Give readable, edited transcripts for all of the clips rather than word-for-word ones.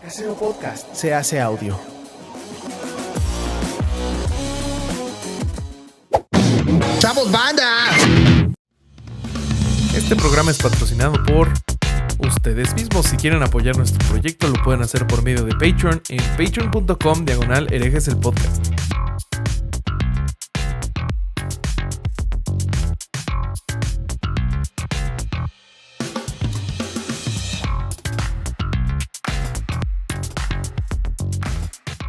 Casero Podcast se hace audio. ¡Chavos, banda! Este programa es patrocinado por ustedes mismos. Si quieren apoyar nuestro proyecto, lo pueden hacer por medio de Patreon en patreon.com/herejes el podcast.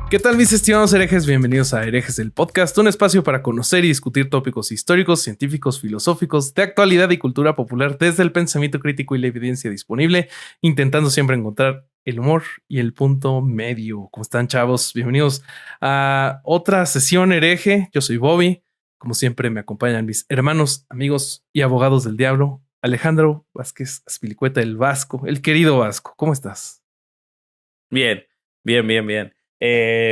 ¿Qué tal, mis estimados herejes? Bienvenidos a Herejes el Podcast, un espacio para conocer y discutir tópicos históricos, científicos, filosóficos, de actualidad y cultura popular desde el pensamiento crítico y la evidencia disponible, intentando siempre encontrar el humor y el punto medio. ¿Cómo están, chavos? Bienvenidos a otra sesión hereje. Yo soy Bobby. Como siempre, me acompañan mis hermanos, amigos y abogados del diablo, Alejandro Vázquez Azpilicueta, el Vasco, el querido Vasco. ¿Cómo estás? Bien.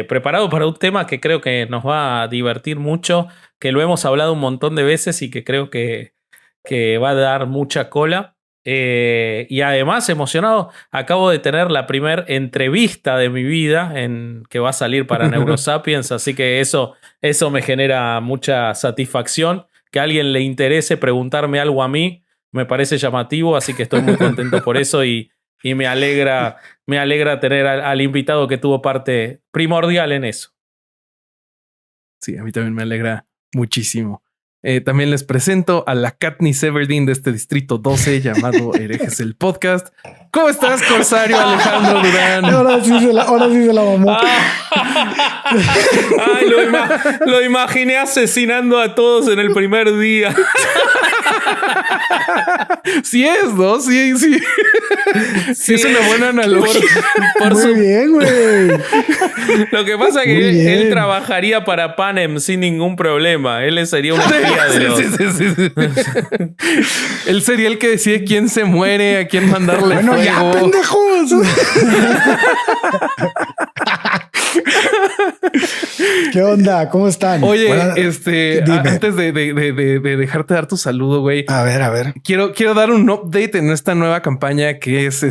Preparado para un tema que creo que nos va a divertir mucho, que lo hemos hablado un montón de veces y que creo que va a dar mucha cola. Y además emocionado, acabo de tener la primera entrevista de mi vida que va a salir para Neurosapiens, así que eso me genera mucha satisfacción. Que a alguien le interese preguntarme algo a mí me parece llamativo, así que estoy muy contento por eso y me alegra tener al invitado que tuvo parte primordial en eso. Sí, a mí también me alegra muchísimo. También les presento a la Katniss Everdeen de este distrito 12 llamado Herejes el Podcast. ¿Cómo estás, Corsario Alejandro Durán? Ahora sí se la mamó. Ay, lo imaginé asesinando a todos en el primer día. Sí es, ¿no? Sí. Sí, es una buena analogía. Muy bien, güey. Lo que pasa es que él trabajaría para Panem sin ningún problema. Él sería una espía de los... Sí. Él sería el que decide quién se muere, a quién mandarle fuego. ¡Ya, pendejos! ¿Qué onda? ¿Cómo están? Oye, Dime. antes de dejarte dar tu saludo, güey. A ver. Quiero dar un update en esta nueva campaña que es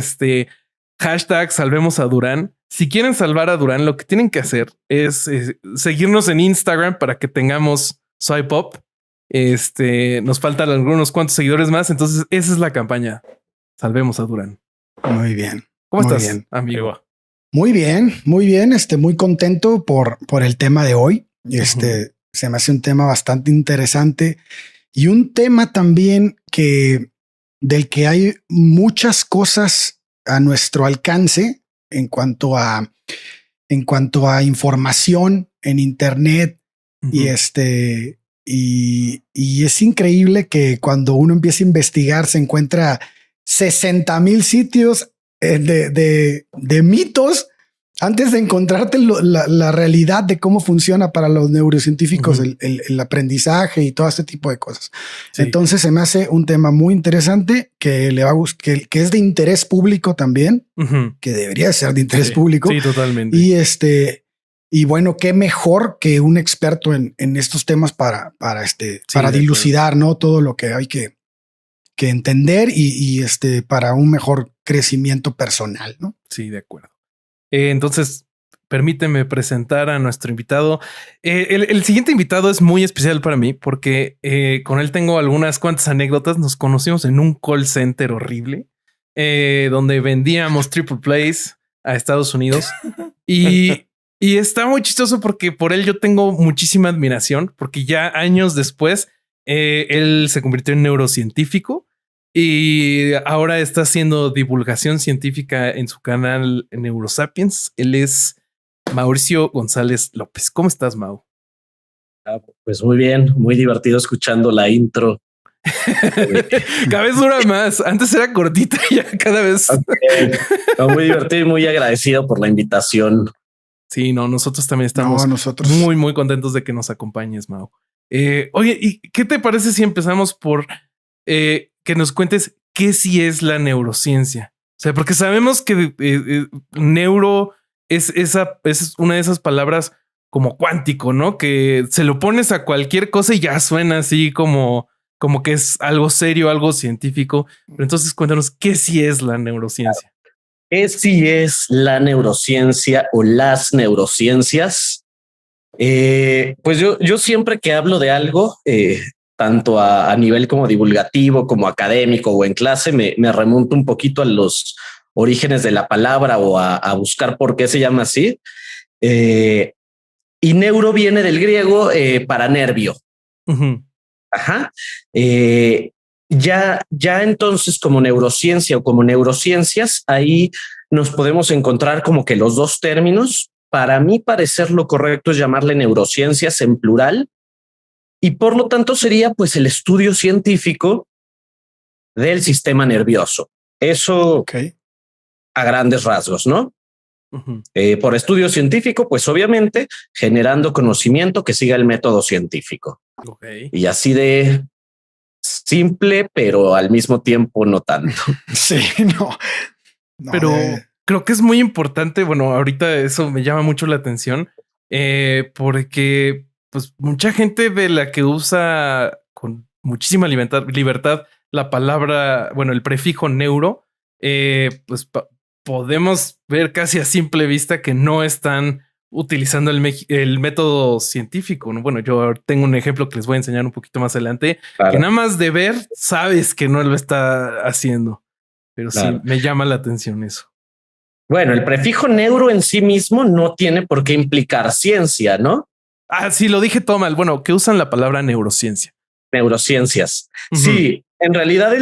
hashtag Salvemos a Durán. Si quieren salvar a Durán, lo que tienen que hacer es seguirnos en Instagram para que tengamos swipe up. Nos faltan algunos cuantos seguidores más. Entonces, esa es la campaña. Salvemos a Durán. Muy bien. ¿Cómo Muy estás, bien. amigo? Muy bien. Muy contento por el tema de hoy. Se me hace un tema bastante interesante y un tema también del que hay muchas cosas a nuestro alcance en cuanto a información en Internet. Y y es increíble que cuando uno empieza a investigar se encuentra 60,000 sitios de mitos antes de encontrarte la realidad de cómo funciona para los neurocientíficos el aprendizaje y todo este tipo de cosas. Sí. Entonces se me hace un tema muy interesante que le va a que es de interés público también, que debería ser de interés público. Sí, totalmente. Y bueno, qué mejor que un experto en estos temas para dilucidar, ¿no? Todo lo que hay que entender y para un mejor crecimiento personal, ¿no? Sí, de acuerdo. Entonces, permíteme presentar a nuestro invitado. El siguiente invitado es muy especial para mí porque con él tengo algunas cuantas anécdotas. Nos conocimos en un call center horrible donde vendíamos triple plays a Estados Unidos y está muy chistoso porque por él yo tengo muchísima admiración porque ya años después él se convirtió en neurocientífico. Y ahora está haciendo divulgación científica en su canal Neurosapiens. Él es Mauricio González López. ¿Cómo estás, Mau? Pues muy bien, muy divertido escuchando la intro. Cada vez dura más. Antes era cortita y ya cada vez. Okay. Muy divertido y muy agradecido por la invitación. Sí, nosotros también estamos muy, muy contentos de que nos acompañes, Mau. Oye, ¿y qué te parece si empezamos por que nos cuentes qué sí es la neurociencia? O sea, porque sabemos que neuro es una de esas palabras como cuántico, ¿no? Que se lo pones a cualquier cosa y ya suena así como que es algo serio, algo científico. Pero entonces cuéntanos qué sí es la neurociencia. ¿Qué sí es la neurociencia o las neurociencias? Pues yo siempre que hablo de algo, tanto a nivel como divulgativo, como académico o en clase, me remonto un poquito a los orígenes de la palabra o a buscar por qué se llama así. Y neuro viene del griego para nervio. Ujú. Ajá. Ya entonces como neurociencia o como neurociencias, ahí nos podemos encontrar como que los dos términos. Para mí parecer lo correcto es llamarle neurociencias en plural y por lo tanto sería pues el estudio científico del sistema nervioso. Eso Ok. a grandes rasgos, ¿no? Ujú. Por estudio científico, pues obviamente generando conocimiento que siga el método científico. Ok. Y así de simple, pero al mismo tiempo no tanto. Sí, no. No, Pero creo que es muy importante. Bueno, ahorita eso me llama mucho la atención porque pues mucha gente de la que usa con muchísima libertad la palabra, bueno, el prefijo neuro, pues podemos ver casi a simple vista que no están utilizando el método científico, ¿no? Bueno, yo tengo un ejemplo que les voy a enseñar un poquito más adelante, que Claro, nada más de ver sabes que no lo está haciendo. Pero sí, claro. me llama la atención eso. Bueno, el prefijo neuro en sí mismo no tiene por qué implicar ciencia, ¿no? Ah, sí, lo dije todo mal. Bueno, que usan la palabra neurociencia. Neurociencias. Ujú. Sí, en realidad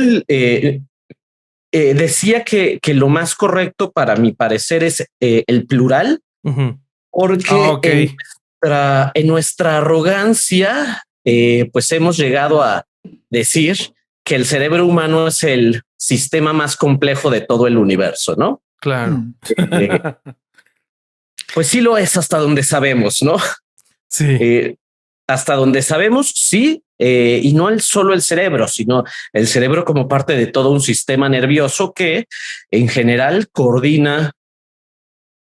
decía que lo más correcto para mi parecer es el plural, Ujú. Ah, porque ok. en nuestra arrogancia, pues hemos llegado a decir que el cerebro humano es el sistema más complejo de todo el universo, ¿no? Claro. mm, Eh, pues sí lo es hasta donde sabemos, ¿no? Sí. Eh, hasta donde sabemos, sí, y no solo el cerebro, sino el cerebro como parte de todo un sistema nervioso que en general coordina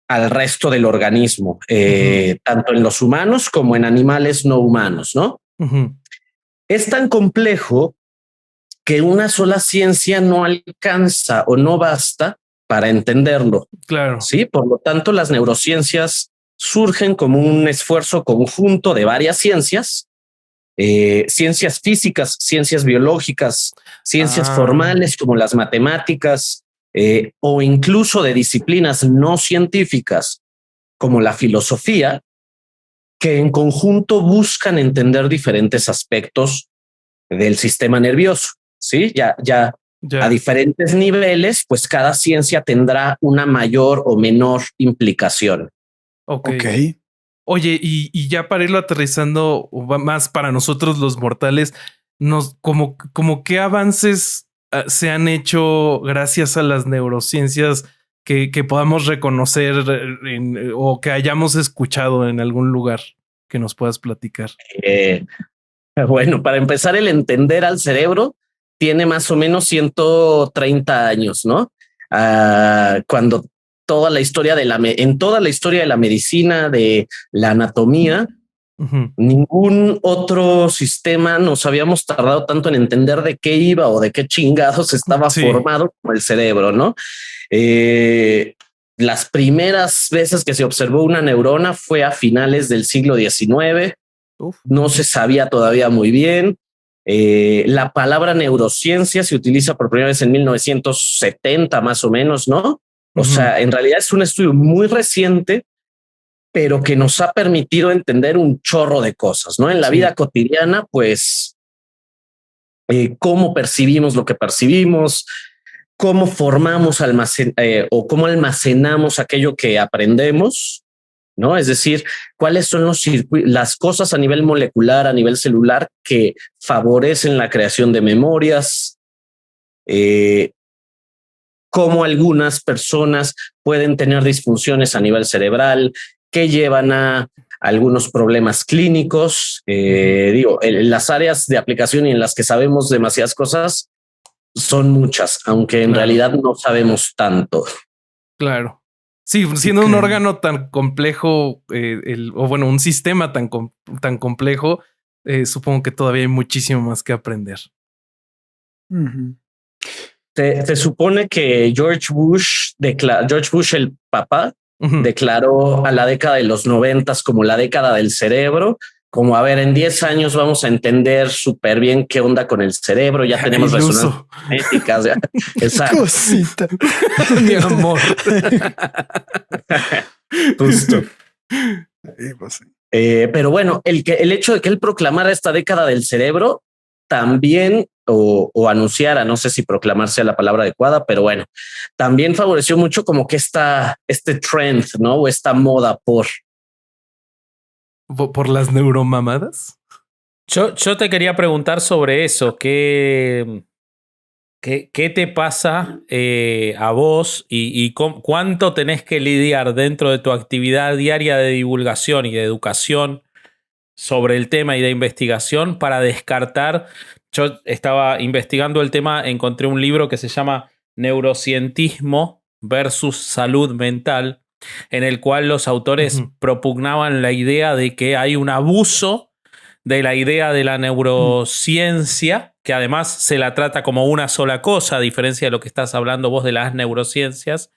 al resto del organismo, Ujú. tanto en los humanos como en animales no humanos, ¿no? Ujú. Es tan complejo que una sola ciencia no alcanza o no basta para entenderlo. Claro. Sí, por lo tanto, las neurociencias surgen como un esfuerzo conjunto de varias ciencias, ciencias físicas, ciencias biológicas, ciencias Ah, formales como las matemáticas, o incluso de disciplinas no científicas como la filosofía, que en conjunto buscan entender diferentes aspectos del sistema nervioso. Sí, ya a ya. diferentes niveles, pues cada ciencia tendrá una mayor o menor implicación. Ok. ok. Oye, y ya para irlo aterrizando más para nosotros los mortales, como qué avances se han hecho gracias a las neurociencias que podamos reconocer o que hayamos escuchado en algún lugar que nos puedas platicar. Eh, bueno, para empezar, el entender al cerebro tiene más o menos 130 años, ¿no? Cuando toda la historia en toda la historia de la medicina, de la anatomía, Ujú. ningún otro sistema nos habíamos tardado tanto en entender de qué iba o de qué chingados estaba Sí. formado como el cerebro, ¿no? Eh, las primeras veces que se observó una neurona fue a finales del siglo XIX. Uf. No se sabía todavía muy bien. La palabra neurociencia se utiliza por primera vez en 1970 más o menos, ¿no? O Ujú. sea, en realidad es un estudio muy reciente, pero que nos ha permitido entender un chorro de cosas, ¿no? En la Sí. vida cotidiana, pues, cómo percibimos lo que percibimos, cómo formamos o cómo almacenamos aquello que aprendemos, ¿no? Es decir, cuáles son las cosas a nivel molecular, a nivel celular, que favorecen la creación de memorias, eh, cómo algunas personas pueden tener disfunciones a nivel cerebral que llevan a algunos problemas clínicos. Ujú. Digo, en las áreas de aplicación y en las que sabemos demasiadas cosas son muchas, aunque en Claro. realidad no sabemos tanto. Claro. Sí, siendo Ok. un órgano tan complejo, o bueno, un sistema tan complejo, supongo que todavía hay muchísimo más que aprender. Ujú. Se supone que George Bush, el papá, Ujú. declaró a la década de los 90 como la década del cerebro, como a ver, en 10 años vamos a entender súper bien qué onda con el cerebro, ya tenemos resonancias Iluso. magnéticas. Exacto, Cosita. Mi amor. justo. Sí, pues sí. Pero bueno, el hecho de que él proclamara esta década del cerebro también o anunciara, no sé si proclamar sea la palabra adecuada, pero bueno, también favoreció mucho como que este trend, ¿no? O esta moda ¿Por las neuromamadas? Yo te quería preguntar sobre eso. ¿Qué te pasa a vos y cuánto tenés que lidiar dentro de tu actividad diaria de divulgación y de educación sobre el tema y de investigación para descartar? Yo estaba investigando el tema, encontré un libro que se llama Neurocientismo versus Salud Mental, en el cual los autores Ujú. propugnaban la idea de que hay un abuso de la idea de la neurociencia, que además se la trata como una sola cosa, a diferencia de lo que estás hablando vos de las neurociencias,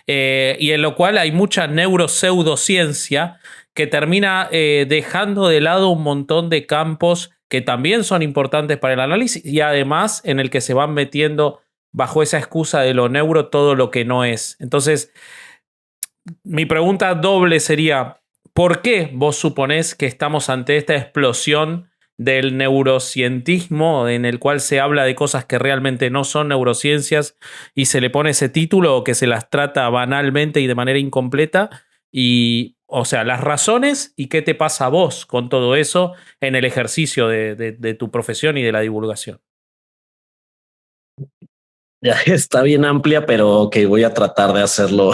y en lo cual hay mucha neuropseudociencia que termina dejando de lado un montón de campos que también son importantes para el análisis y además en el que se van metiendo bajo esa excusa de lo neuro todo lo que no es. Entonces, mi pregunta doble sería, ¿por qué vos suponés que estamos ante esta explosión del neurocientismo en el cual se habla de cosas que realmente no son neurociencias y se le pone ese título o que se las trata banalmente y de manera incompleta? Y, o sea, las razones y qué te pasa a vos con todo eso en el ejercicio de tu profesión y de la divulgación. ya está bien amplia, pero que voy a tratar de hacerlo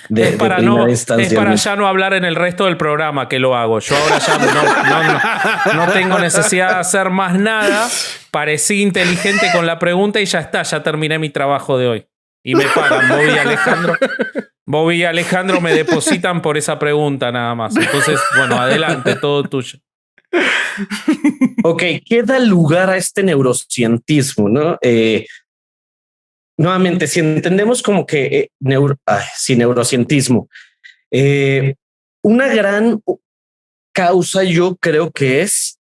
de primera Es instancia. para ya no hablar en el resto del programa que lo hago. Yo ahora ya no tengo necesidad de hacer más nada. Parecí inteligente con la pregunta y ya está, ya terminé mi trabajo de hoy. Y me pagan, Bobby y Alejandro me depositan por esa pregunta nada más. Entonces, bueno, adelante, todo tuyo. Ok, ¿qué da lugar a este neurocientismo? ¿No? Nuevamente, si entendemos como que neurocientismo, eh, una gran causa yo creo que es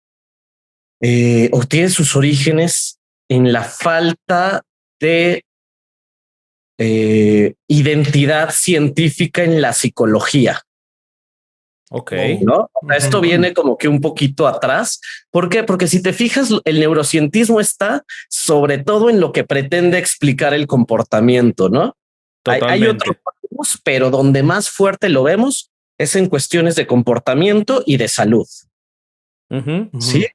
o tiene sus orígenes en la falta de identidad científica en la psicología. Ok. ¿No? O sea, esto viene como que un poquito atrás. ¿Por qué? Porque si te fijas, el neurocientismo está sobre todo en lo que pretende explicar el comportamiento, ¿no? Hay otros, pero donde más fuerte lo vemos es en cuestiones de comportamiento y de salud. Sí.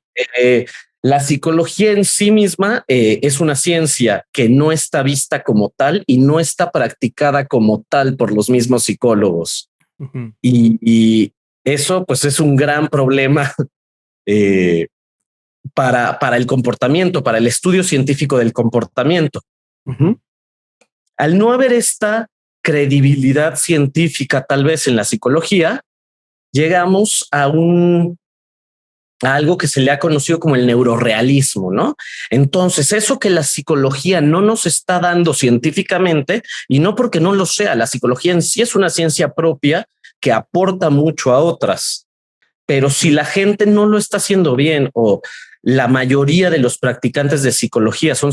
La psicología en sí misma es una ciencia que no está vista como tal y no está practicada como tal por los mismos psicólogos. Y eso pues es un gran problema para el comportamiento, para el estudio científico del comportamiento. Al no haber esta credibilidad científica tal vez en la psicología, llegamos a algo que se le ha conocido como el neurorealismo, ¿no? Entonces, eso que la psicología no nos está dando científicamente, y no porque no lo sea, la psicología en sí es una ciencia propia que aporta mucho a otras, pero si la gente no lo está haciendo bien o la mayoría de los practicantes de psicología son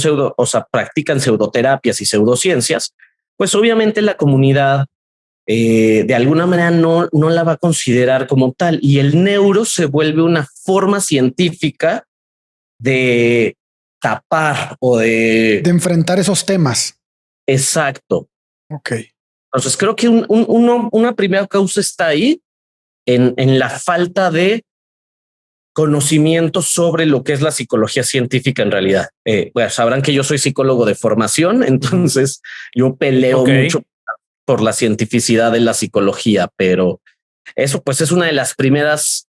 practican pseudoterapias y pseudociencias, pues obviamente la comunidad de alguna manera no la va a considerar como tal y el neuro se vuelve una forma científica de tapar o de enfrentar esos temas. Exacto. Ok. Entonces creo que una primera causa está ahí en la falta de conocimiento sobre lo que es la psicología científica en realidad. Bueno, sabrán que yo soy psicólogo de formación, entonces yo peleo mucho por la cientificidad de la psicología, pero eso pues es una de las primeras,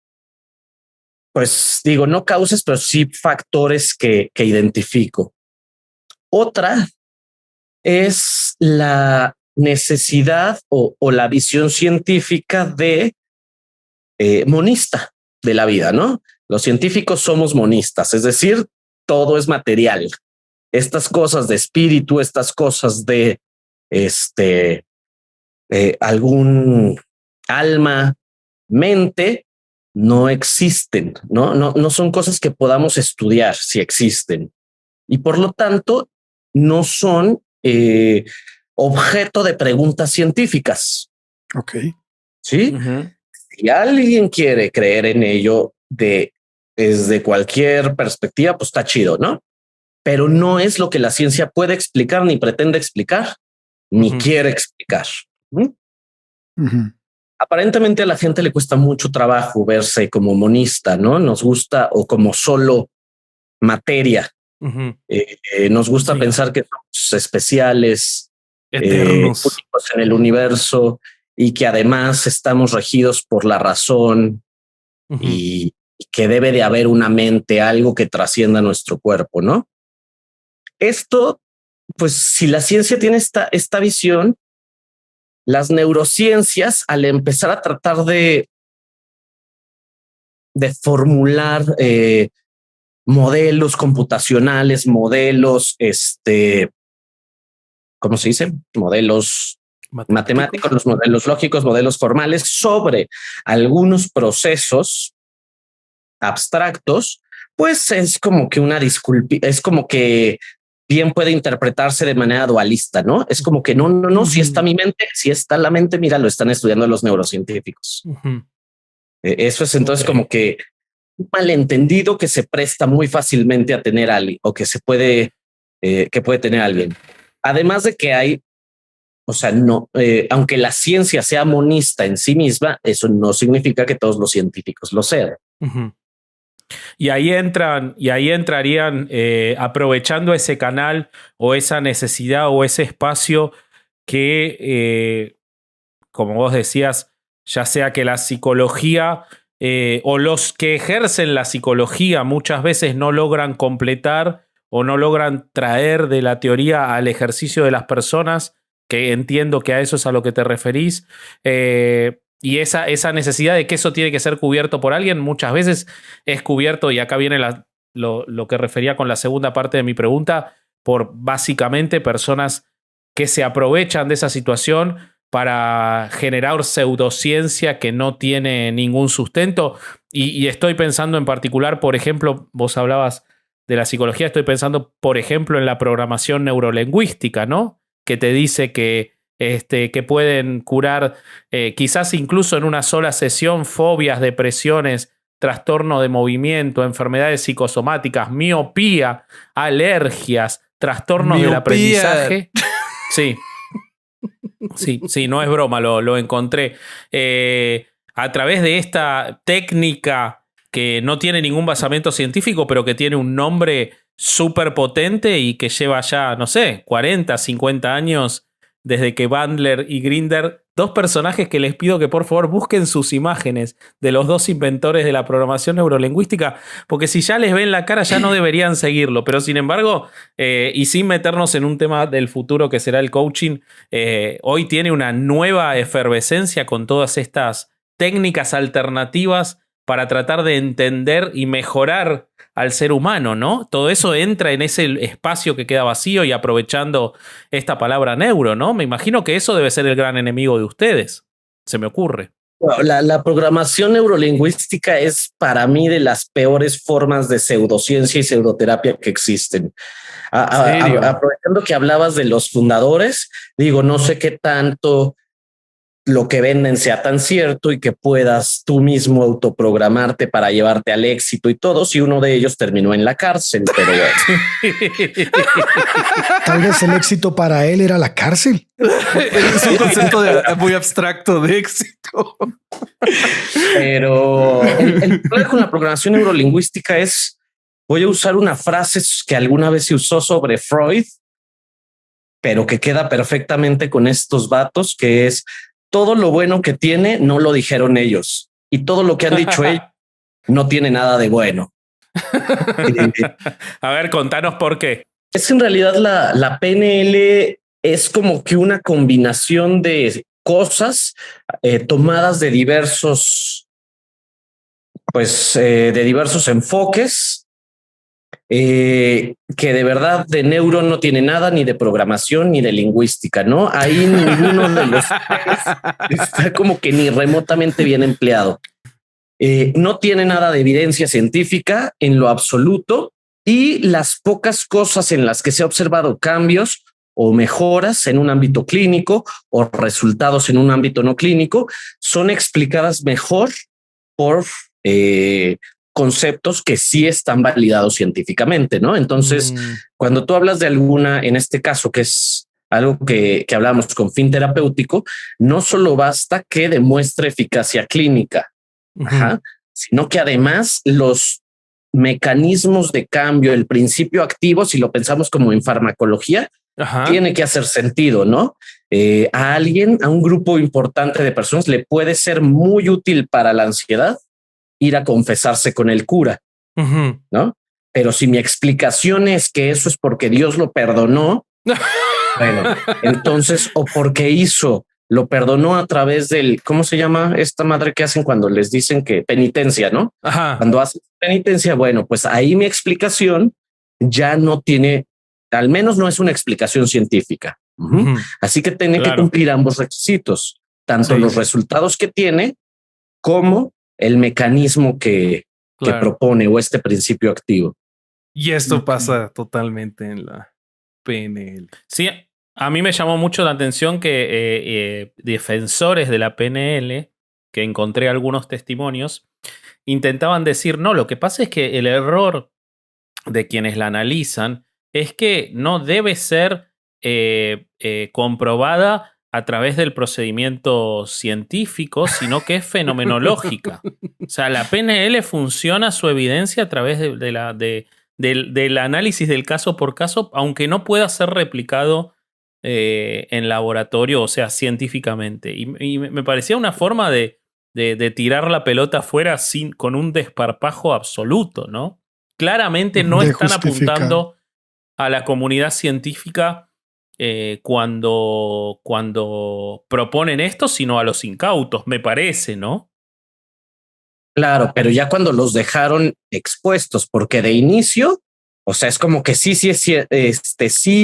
pues digo, no causas, pero sí factores que identifico. Otra es la necesidad o la visión científica de monista de la vida, ¿no? Los científicos somos monistas, es decir, todo es material. estas cosas de espíritu, estas cosas de algún alma, mente, no existen, no son cosas que podamos estudiar si existen. Y por lo tanto, no son objeto de preguntas científicas. Ok. ¿Sí? Ujú. Si alguien quiere creer en ello desde cualquier perspectiva, pues está chido, ¿no? Pero no es lo que la ciencia puede explicar, ni pretende explicar, ni Ujú. quiere explicar. ¿Mm? Ujú. Aparentemente a la gente le cuesta mucho trabajo verse como monista, ¿no? Nos gusta, o como solo materia. Ujú. Nos gusta Sí. pensar que somos especiales, Eternos. únicos en el universo, y que además estamos regidos por la razón, Ujú. y que debe de haber una mente, algo que trascienda nuestro cuerpo, ¿no? Esto, pues si la ciencia tiene esta visión, las neurociencias, al empezar a tratar de formular modelos computacionales, modelos, ¿cómo se dice? Modelos matemáticos, los modelos lógicos, modelos formales sobre algunos procesos abstractos, pues es como que una disculpa, es como que bien puede interpretarse de manera dualista, ¿no? Es como que no, si está mi mente, si está la mente, mira, lo están estudiando los neurocientíficos. Ujú. Eso es entonces como que un malentendido que se presta muy fácilmente a tener alguien, o que que puede tener alguien. Además de que hay, o sea, no, aunque la ciencia sea monista en sí misma, eso no significa que todos los científicos lo sean. Ujú. Y ahí entrarían aprovechando ese canal o esa necesidad o ese espacio que, como vos decías, ya sea que la psicología o los que ejercen la psicología muchas veces no logran completar o no logran traer de la teoría al ejercicio de las personas, que entiendo que a eso es a lo que te referís. Y esa necesidad de que eso tiene que ser cubierto por alguien, muchas veces es cubierto, y acá viene lo que refería con la segunda parte de mi pregunta, por básicamente personas que se aprovechan de esa situación para generar pseudociencia que no tiene ningún sustento. Y estoy pensando en particular, por ejemplo, vos hablabas de la psicología, estoy pensando, por ejemplo, en la programación neurolingüística, ¿no? Que te dice que pueden curar, quizás incluso en una sola sesión, fobias, depresiones, trastorno de movimiento, enfermedades psicosomáticas, miopía, alergias, trastornos del Miopía. aprendizaje. Sí. Sí, no es broma, lo encontré. A través de esta técnica que no tiene ningún basamento científico, pero que tiene un nombre súper potente y que lleva ya, no sé, 40, 50 años desde que Bandler y Grinder, dos personajes que les pido que por favor busquen sus imágenes de los dos inventores de la programación neurolingüística, porque si ya les ven la cara ya no deberían seguirlo, pero sin embargo, y sin meternos en un tema del futuro que será el coaching, hoy tiene una nueva efervescencia con todas estas técnicas alternativas para tratar de entender y mejorar al ser humano, ¿no? Todo eso entra en ese espacio que queda vacío, y aprovechando esta palabra neuro, ¿no? Me imagino que eso debe ser el gran enemigo de ustedes. Se me ocurre. La programación neurolingüística es para mí de las peores formas de pseudociencia y pseudoterapia que existen. Aprovechando que hablabas de los fundadores, digo, no sé qué tanto lo que venden sea tan cierto y que puedas tú mismo autoprogramarte para llevarte al éxito y todo, si uno de ellos terminó en la cárcel, pero bueno. Tal vez el éxito para él era la cárcel. Es un concepto muy abstracto de éxito. Pero el problema con la programación neurolingüística es, voy a usar una frase que alguna vez se usó sobre Freud, pero que queda perfectamente con estos vatos, que es: todo lo bueno que tiene no lo dijeron ellos, y todo lo que han dicho ellos no tiene nada de bueno. A ver, contanos por qué. Es en realidad la PNL es como que una combinación de cosas tomadas de diversos, de diversos enfoques, que de verdad de neuro no tiene nada, ni de programación, ni de lingüística, ¿no? Ahí ninguno de los tres está como que ni remotamente bien empleado. No tiene nada de evidencia científica en lo absoluto, y las pocas cosas en las que se ha observado cambios o mejoras en un ámbito clínico o resultados en un ámbito no clínico son explicadas mejor por conceptos que sí están validados científicamente, ¿no? Entonces, cuando tú hablas de alguna, en este caso, que es algo que hablamos con fin terapéutico, no solo basta que demuestre eficacia clínica, sino que además los mecanismos de cambio, el principio activo, si lo pensamos como en farmacología, tiene que hacer sentido, ¿no? A alguien, a un grupo importante de personas, le puede ser muy útil para la ansiedad ir a confesarse con el cura, ¿no? Pero si mi explicación es que eso es porque Dios lo perdonó, bueno, entonces, o porque lo perdonó a través del, ¿cómo se llama esta madre que hacen cuando les dicen que penitencia, ¿no? Cuando hacen penitencia, bueno, pues ahí mi explicación ya no tiene, al menos no es una explicación científica. Así que tiene que cumplir ambos requisitos, tanto los resultados que tiene como el mecanismo que propone o este principio activo. Y esto pasa totalmente en la PNL. Sí, a mí me llamó mucho la atención que defensores de la PNL, que encontré algunos testimonios, intentaban decir, no, lo que pasa es que el error de quienes la analizan es que no debe ser comprobada a través del procedimiento científico, sino que es fenomenológica. O sea, la PNL funciona su evidencia a través del análisis del caso por caso, aunque no pueda ser replicado en laboratorio, o sea, científicamente. Y me parecía una forma de tirar la pelota afuera con un desparpajo absoluto, ¿no? Claramente no están apuntando a la comunidad científica cuando proponen esto, sino a los incautos, me parece, ¿no? Claro, pero ya cuando los dejaron expuestos, porque de inicio, o sea, es como que sí,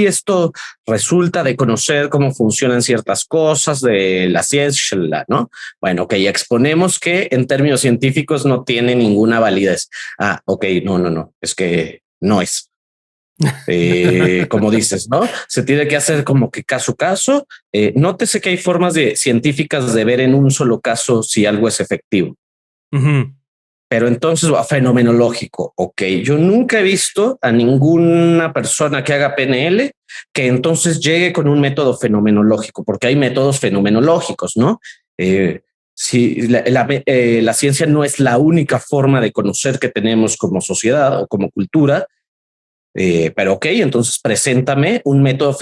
esto resulta de conocer cómo funcionan ciertas cosas de la ciencia, ¿no? Bueno, ok, exponemos que en términos científicos no tiene ninguna validez. Ah, ok, no, es que no es. Como dices, ¿no? Se tiene que hacer como que caso a caso. Nótese que hay formas científicas de ver en un solo caso si algo es efectivo. Pero entonces va fenomenológico. Ok, yo nunca he visto a ninguna persona que haga PNL que entonces llegue con un método fenomenológico, porque hay métodos fenomenológicos, ¿no? Si la ciencia no es la única forma de conocer que tenemos como sociedad o como cultura, pero ok, entonces preséntame un método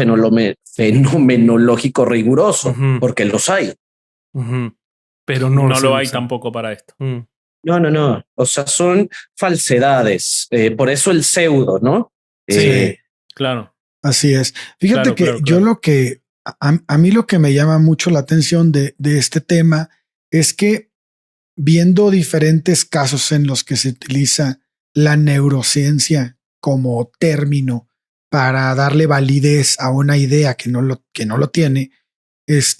fenomenológico riguroso, porque los hay. Pero no lo hay tampoco para esto. No. O sea, son falsedades. Por eso el pseudo, ¿no? Sí, claro. Así es. Fíjate que yo lo que a mí lo que me llama mucho la atención de este tema es que viendo diferentes casos en los que se utiliza la neurociencia como término para darle validez a una idea que no lo tiene, es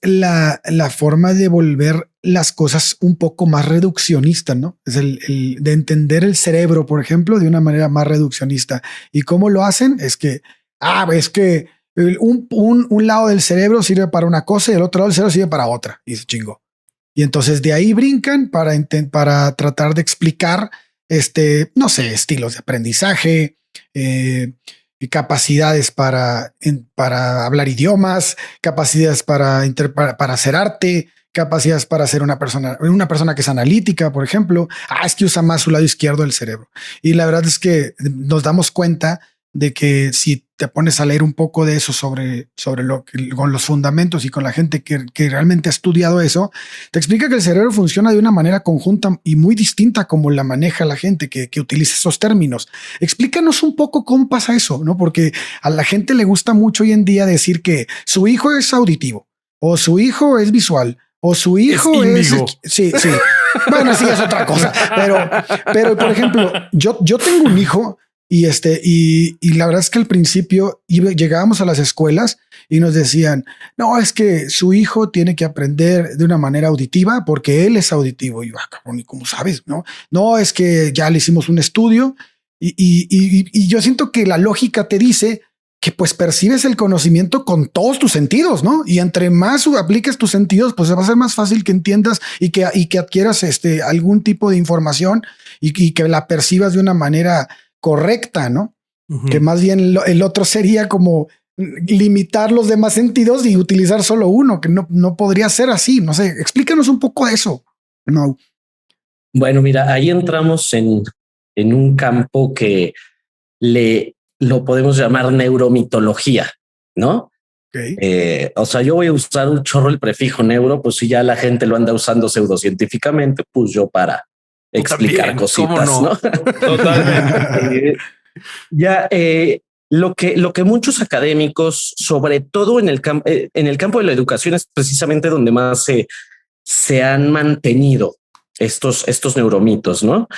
la forma de volver las cosas un poco más reduccionista, ¿no? Es el de entender el cerebro, por ejemplo, de una manera más reduccionista. ¿Y cómo lo hacen? Es que un lado del cerebro sirve para una cosa y el otro lado del cerebro sirve para otra. Y se chingó. Y entonces de ahí brincan para tratar de explicar no sé, estilos de aprendizaje, capacidades para hablar idiomas, capacidades para hacer arte, capacidades para ser una persona que es analítica, por ejemplo. Es que usa más su lado izquierdo del cerebro. Y la verdad es que nos damos cuenta de que si te pones a leer un poco de eso sobre con los fundamentos y con la gente que realmente ha estudiado eso, te explica que el cerebro funciona de una manera conjunta y muy distinta como la maneja la gente que utiliza esos términos. Explícanos un poco cómo pasa eso, ¿no? Porque a la gente le gusta mucho hoy en día decir que su hijo es auditivo o su hijo es visual o su hijo es sí. Bueno, sí, es otra cosa. Pero por ejemplo, yo tengo un hijo y la verdad es que al principio llegábamos a las escuelas y nos decían, no, es que su hijo tiene que aprender de una manera auditiva porque él es auditivo. Y yo, cabrón, ¿y cómo sabes? No, es que ya le hicimos un estudio y yo siento que la lógica te dice que pues percibes el conocimiento con todos tus sentidos, ¿no? Y entre más apliques tus sentidos, pues va a ser más fácil que entiendas y que adquieras algún tipo de información y que la percibas de una manera correcta, ¿no? Que más bien el otro sería como limitar los demás sentidos y utilizar solo uno, que no podría ser así. No sé, explícanos un poco de eso. No. Bueno, mira, ahí entramos en un campo que lo podemos llamar neuromitología, ¿no? Okay. O sea, yo voy a usar un chorro el prefijo neuro, pues si ya la gente lo anda usando pseudocientíficamente, pues yo para explicar también, cositas, ¿cómo no? Totalmente. Lo que muchos académicos, sobre todo en el campo de la educación, es precisamente donde más se han mantenido estos neuromitos, ¿no?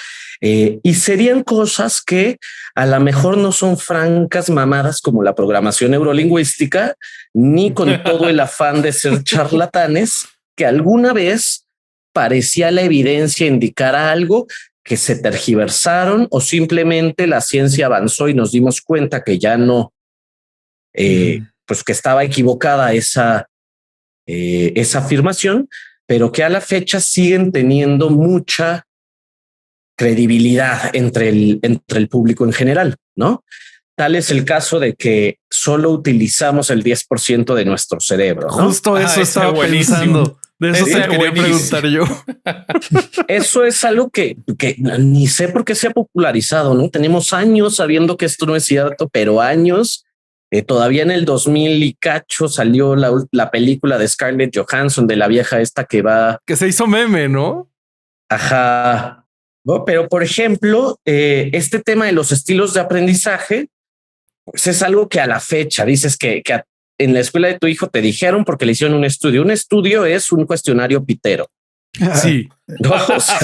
Y serían cosas que a lo mejor no son francas mamadas como la programación neurolingüística, ni con todo el afán de ser charlatanes, que alguna vez parecía la evidencia indicar algo que se tergiversaron o simplemente la ciencia avanzó y nos dimos cuenta que ya no, pues que estaba equivocada esa afirmación, pero que a la fecha siguen teniendo mucha credibilidad entre el público en general, ¿no? Tal es el caso de que solo utilizamos el 10% de nuestro cerebro, ¿no? Justo eso estaba pensando. De eso te quería preguntar yo. Eso es algo que ni sé por qué se ha popularizado, ¿no? Tenemos años sabiendo que esto no es cierto, pero años. Todavía en el 2000 y cacho salió la película de Scarlett Johansson de la vieja esta que se hizo meme, ¿no? Ajá. ¿No? Pero, por ejemplo, este tema de los estilos de aprendizaje, pues es algo que a la fecha dices que en la escuela de tu hijo te dijeron porque le hicieron un estudio. Un estudio es un cuestionario pitero. Sí. No, o sea,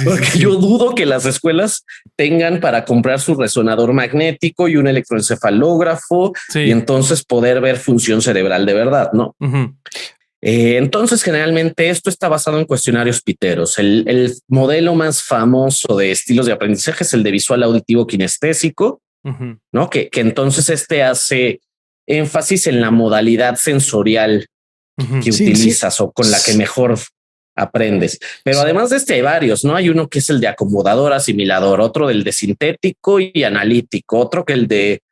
porque yo dudo que las escuelas tengan para comprar su resonador magnético y un electroencefalógrafo y entonces poder ver función cerebral de verdad, ¿no? Entonces, generalmente esto está basado en cuestionarios piteros. El modelo más famoso de estilos de aprendizaje es el de visual auditivo kinestésico, ¿no? Que entonces hace énfasis en la modalidad sensorial que utilizas o con la que mejor aprendes. Pero además de hay varios, ¿no? Hay uno que es el de acomodador, asimilador, otro del de sintético y analítico, otro que el de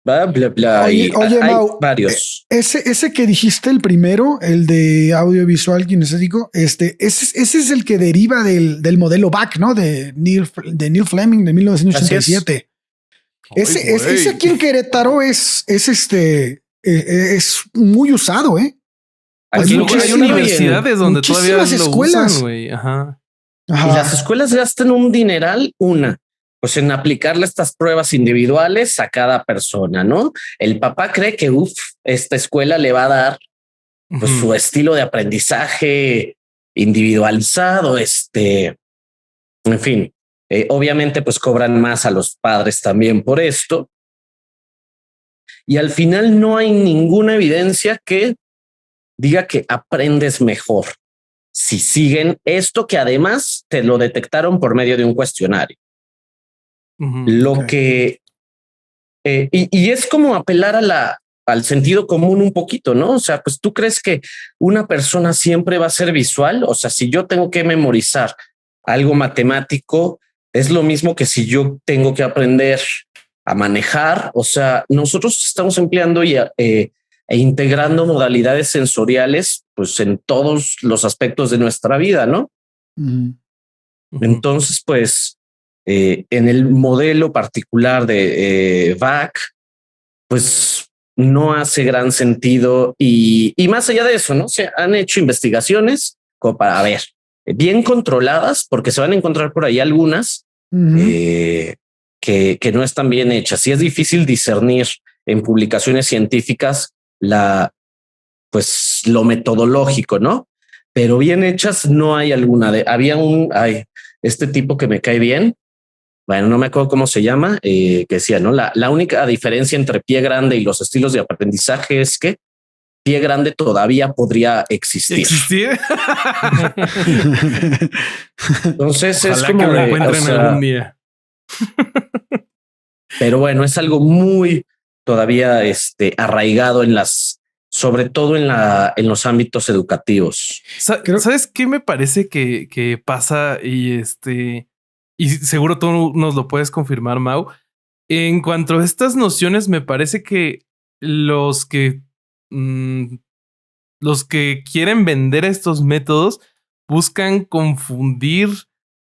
bla, bla, bla. Oye, Mau, varios. Ese que dijiste, el primero, el de audiovisual kinestésico, ese es el que deriva del modelo BAC, ¿no? De Neil Fleming de 1987. Ese aquí en Querétaro es muy usado, ¿eh? Aquí hay universidades donde todavía lo usan, güey. Ajá. Y las escuelas gastan un dineral, pues en aplicarle estas pruebas individuales a cada persona, ¿no? El papá cree que esta escuela le va a dar pues, su estilo de aprendizaje individualizado, en fin, obviamente pues cobran más a los padres también por esto. Y al final no hay ninguna evidencia que diga que aprendes mejor si siguen esto que además te lo detectaron por medio de un cuestionario. Lo que y es como apelar al sentido común un poquito, ¿no? O sea, pues tú crees que una persona siempre va a ser visual. O sea, si yo tengo que memorizar algo matemático, es lo mismo que si yo tengo que aprender a manejar. O sea, nosotros estamos empleando e integrando modalidades sensoriales, pues en todos los aspectos de nuestra vida, ¿no? Entonces, pues, en el modelo particular de VAC, pues no hace gran sentido y más allá de eso, ¿no? Se han hecho investigaciones como para ver bien controladas, porque se van a encontrar por ahí algunas que no están bien hechas y es difícil discernir en publicaciones científicas lo metodológico, ¿no? pero bien hechas no hay alguna. Este tipo que me cae bien, bueno, no me acuerdo cómo se llama, que decía, ¿no? La única diferencia entre Pie Grande y los estilos de aprendizaje es que Pie Grande todavía podría existir. ¿Existir? Entonces es Ojalá como que lo de, encuentren algún día. pero bueno, es algo muy todavía arraigado sobre todo en los ámbitos educativos. ¿Sabes qué me parece que pasa? Y seguro tú nos lo puedes confirmar, Mau. En cuanto a estas nociones, me parece que los que mm, los que quieren vender estos métodos buscan confundir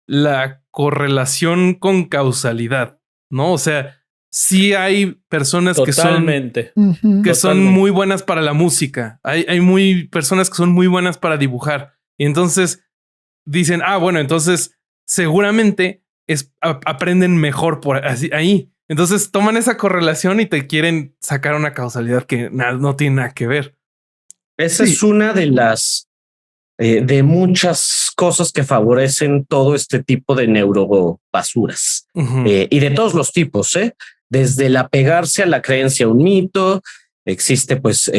la correlación con causalidad, ¿no? O sea, sí hay personas Totalmente. que son Totalmente. muy buenas para la música. Hay muy personas que son muy buenas para dibujar. Y entonces dicen, bueno, entonces seguramente aprenden mejor por así ahí. Entonces toman esa correlación y te quieren sacar una causalidad que no tiene nada que ver. Esa es una de las de muchas cosas que favorecen todo este tipo de neurobasuras y de todos los tipos, desde el apegarse a la creencia a un mito, existe pues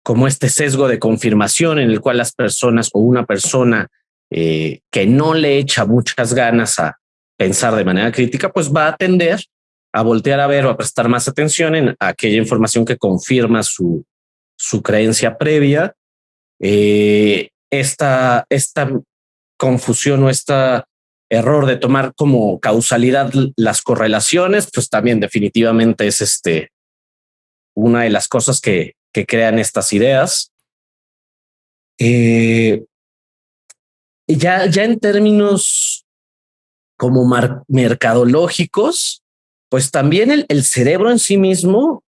como este sesgo de confirmación en el cual las personas o una persona que no le echa muchas ganas a pensar de manera crítica, pues va a tender a voltear a ver o a prestar más atención en aquella información que confirma su creencia previa. Esta confusión o este error de tomar como causalidad las correlaciones, pues también definitivamente es una de las cosas que crean estas ideas. Ya en términos como mercadológicos, pues también el cerebro en sí mismo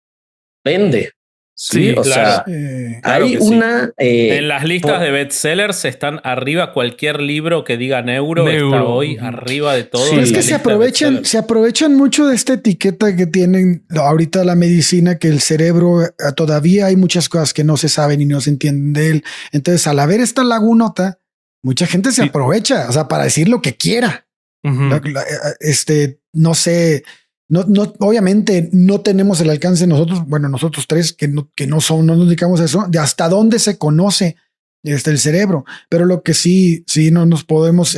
vende. Sí, o claro. sea, Claro hay que sí. una... en las listas de bestsellers están arriba cualquier libro que diga neuro. Está hoy arriba de todo. Sí, es que se aprovechan mucho de esta etiqueta que tienen ahorita la medicina, que el cerebro todavía hay muchas cosas que no se saben y no se entienden de él. Entonces, al haber esta lagunota, mucha gente se aprovecha, o sea, para decir lo que quiera. No sé. No, obviamente no tenemos el alcance nosotros, bueno, nosotros tres que no nos dedicamos a eso, de hasta dónde se conoce el cerebro, pero lo que sí no nos podemos,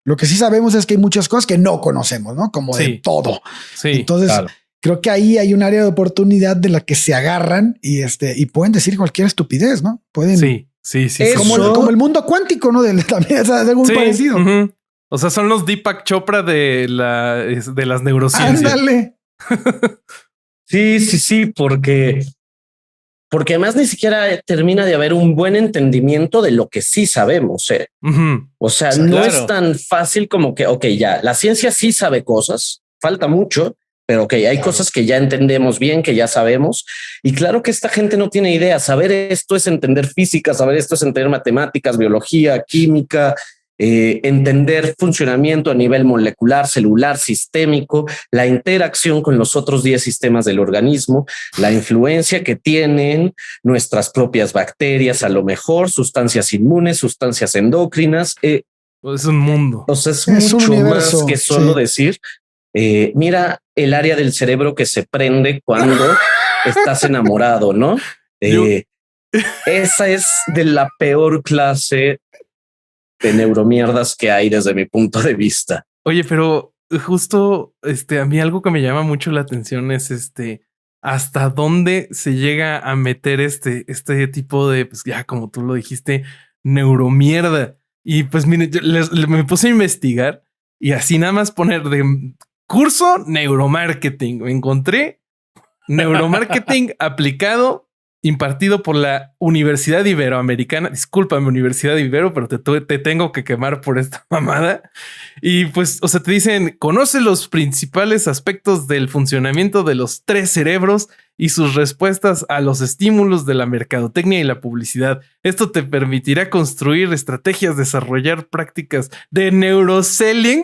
lo que sí sabemos es que hay muchas cosas que no conocemos, ¿no? Como de todo. Sí, entonces claro. Creo que ahí hay un área de oportunidad de la que se agarran y pueden decir cualquier estupidez, ¿no? Pueden. Sí. Como el mundo cuántico, ¿no? También es algo parecido. O sea, son los Deepak Chopra de las neurociencias. Ándale. Sí, porque además ni siquiera termina de haber un buen entendimiento de lo que sí sabemos. O sea, no es tan fácil como que, ya, la ciencia sí sabe cosas, falta mucho, pero hay cosas que ya entendemos bien, que ya sabemos. Y claro que esta gente no tiene idea. Saber esto es entender física, saber esto es entender matemáticas, biología, química, entender funcionamiento a nivel molecular, celular, sistémico, la interacción con los otros 10 sistemas del organismo, la influencia que tienen nuestras propias bacterias, a lo mejor sustancias inmunes, sustancias endocrinas. Es un mundo. O sea, es mucho más que solo decir, mira el área del cerebro que se prende cuando estás enamorado, ¿no? Esa es de la peor clase de neuromierdas que hay desde mi punto de vista. Oye, pero justo a mí algo que me llama mucho la atención es hasta dónde se llega a meter este tipo de, pues ya como tú lo dijiste, neuromierda. Y pues mire, me puse a investigar y así nada más poner de curso neuromarketing. Me encontré neuromarketing aplicado, impartido por la Universidad Iberoamericana. Discúlpame, Universidad Ibero, pero te tengo que quemar por esta mamada. Y pues, o sea, te dicen, conoce los principales aspectos del funcionamiento de los 3 cerebros y sus respuestas a los estímulos de la mercadotecnia y la publicidad. Esto te permitirá construir estrategias, desarrollar prácticas de neuroselling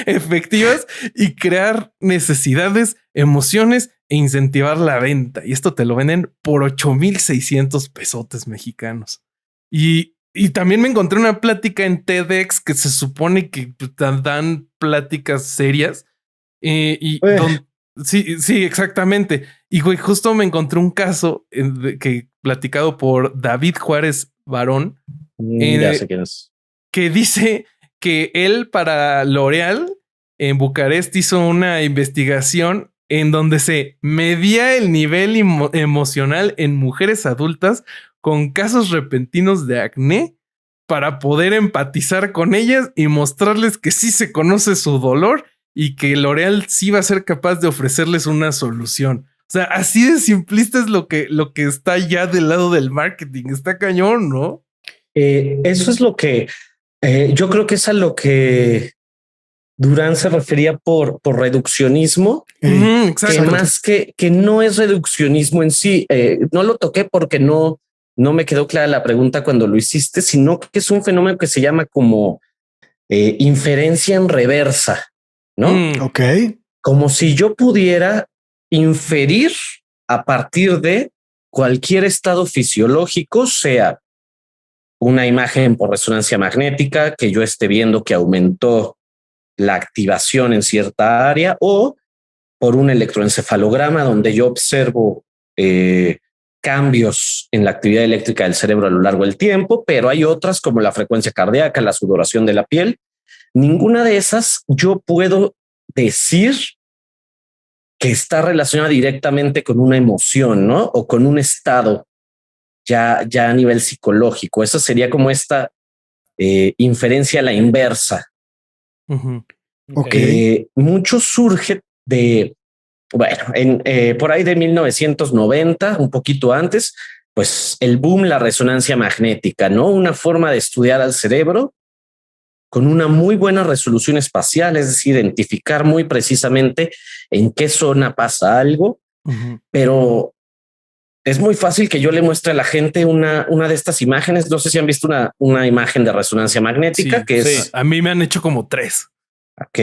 efectivas y crear necesidades, emociones e incentivar la venta. Y esto te lo venden por 8,600 pesotes mexicanos. Y también me encontré una plática en TEDx que se supone que dan pláticas serias. Sí, exactamente. Y güey, justo me encontré un caso que platicado por David Juárez Barón, Ya sé quién es. que dice que él para L'Oréal en Bucarest hizo una investigación en donde se medía el nivel emocional en mujeres adultas con casos repentinos de acné para poder empatizar con ellas y mostrarles que sí se conoce su dolor y que L'Oréal sí va a ser capaz de ofrecerles una solución. O sea, así de simplista es lo que está ya del lado del marketing. Está cañón, ¿no? Eso es lo que yo creo que es a lo que Durán se refería por reduccionismo, que más que no es reduccionismo en sí. No lo toqué porque no me quedó clara la pregunta cuando lo hiciste, sino que es un fenómeno que se llama como inferencia en reversa, ¿no? Ok. Como si yo pudiera inferir a partir de cualquier estado fisiológico, sea una imagen por resonancia magnética que yo esté viendo que aumentó la activación en cierta área, o por un electroencefalograma donde yo observo cambios en la actividad eléctrica del cerebro a lo largo del tiempo, pero hay otras como la frecuencia cardíaca, la sudoración de la piel. Ninguna de esas yo puedo decir que está relacionada directamente con una emoción, ¿no? O con un estado ya a nivel psicológico. Eso sería como esta inferencia a la inversa. Mucho surge de, bueno, por ahí de 1990, un poquito antes, pues el boom, la resonancia magnética, ¿no? Una forma de estudiar al cerebro con una muy buena resolución espacial, es decir, identificar muy precisamente en qué zona pasa algo, pero es muy fácil que yo le muestre a la gente una de estas imágenes. No sé si han visto una imagen de resonancia magnética, a mí me han hecho como 3. Ok.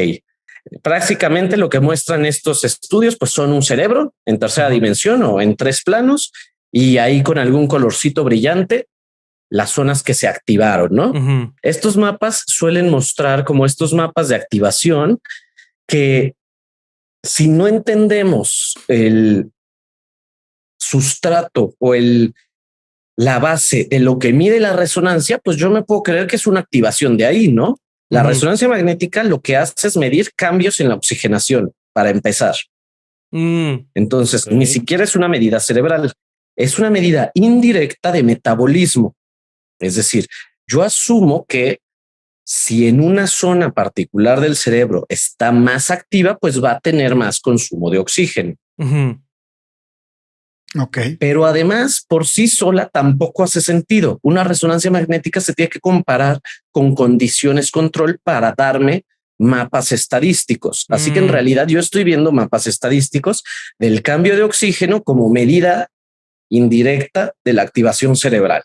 Prácticamente lo que muestran estos estudios pues son un cerebro en tercera dimensión o en 3 planos, y ahí con algún colorcito brillante las zonas que se activaron, ¿no? Estos mapas suelen mostrar como estos mapas de activación que, si no entendemos el sustrato o la base de lo que mide la resonancia, pues yo me puedo creer que es una activación de ahí, ¿no? La resonancia magnética lo que hace es medir cambios en la oxigenación, para empezar. Entonces, ni siquiera es una medida cerebral, es una medida indirecta de metabolismo. Es decir, yo asumo que si en una zona particular del cerebro está más activa, pues va a tener más consumo de oxígeno. Pero además, por sí sola tampoco hace sentido. Una resonancia magnética se tiene que comparar con condiciones control para darme mapas estadísticos. Así que en realidad yo estoy viendo mapas estadísticos del cambio de oxígeno como medida indirecta de la activación cerebral.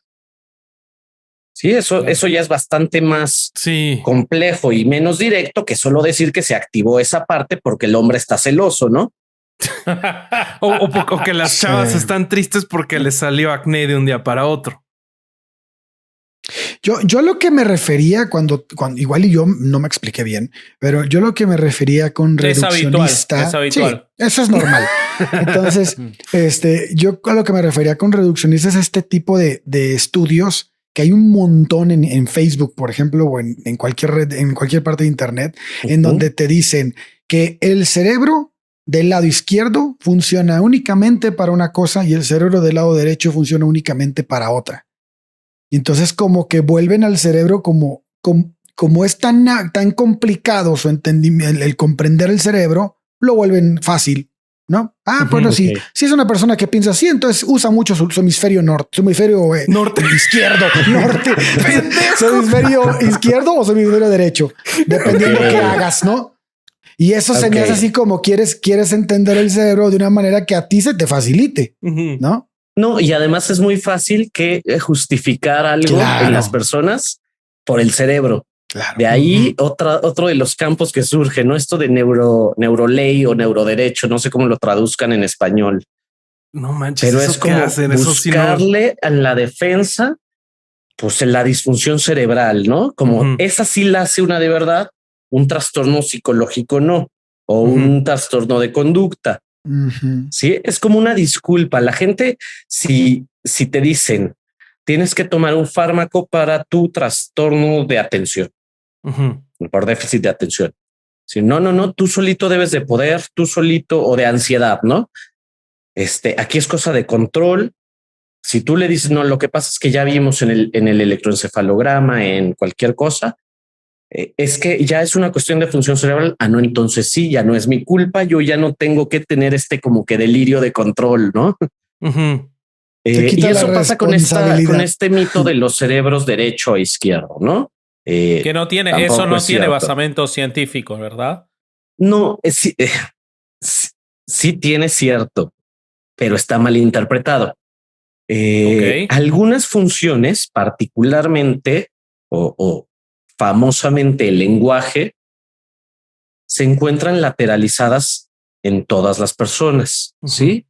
Sí, eso ya es bastante más complejo y menos directo que solo decir que se activó esa parte porque el hombre está celoso, ¿no? o que las chavas están tristes porque les salió acné de un día para otro. Yo lo que me refería cuando igual y yo no me expliqué bien, pero yo lo que me refería con reduccionista. Es habitual. Sí, eso es normal. Entonces, yo a lo que me refería con reduccionista es este tipo de estudios que hay un montón en Facebook, por ejemplo, o en cualquier red, en cualquier parte de Internet, en donde te dicen que el cerebro del lado izquierdo funciona únicamente para una cosa y el cerebro del lado derecho funciona únicamente para otra. Y entonces como que vuelven al cerebro como es tan complicado su entendimiento, el comprender el cerebro, lo vuelven fácil, ¿no? Bueno, si es una persona que piensa así, entonces usa mucho su hemisferio norte, su hemisferio izquierdo, norte, su hemisferio izquierdo o su hemisferio derecho, dependiendo de qué hagas, ¿no? Y eso se me hace así como quieres entender el cerebro de una manera que a ti se te facilite, ¿no? No, y además es muy fácil que justificar algo en las personas por el cerebro. Claro. De ahí otro de los campos que surge, ¿no? Esto de neuroley o neuroderecho, no sé cómo lo traduzcan en español. No manches, pero es como buscarle a la defensa pues en la disfunción cerebral, ¿no? Como esa sí la hace una de verdad, un trastorno psicológico no, o un trastorno de conducta. Sí, es como una disculpa. La gente, si te dicen tienes que tomar un fármaco para tu trastorno de atención, por déficit de atención. Si no, tú solito debes de poder, tú solito, o de ansiedad, ¿no? Aquí es cosa de control. Si tú le dices, no, lo que pasa es que ya vimos en el electroencefalograma, en cualquier cosa, es que ya es una cuestión de función cerebral. No, entonces sí, ya no es mi culpa. Yo ya no tengo que tener como que delirio de control, ¿no? Y eso pasa con este mito de los cerebros derecho e izquierdo, ¿no? Que no tiene, eso no tiene basamento científico, ¿verdad? No, sí tiene cierto, pero está mal interpretado. Algunas funciones, particularmente o famosamente el lenguaje, se encuentran lateralizadas en todas las personas, ¿sí?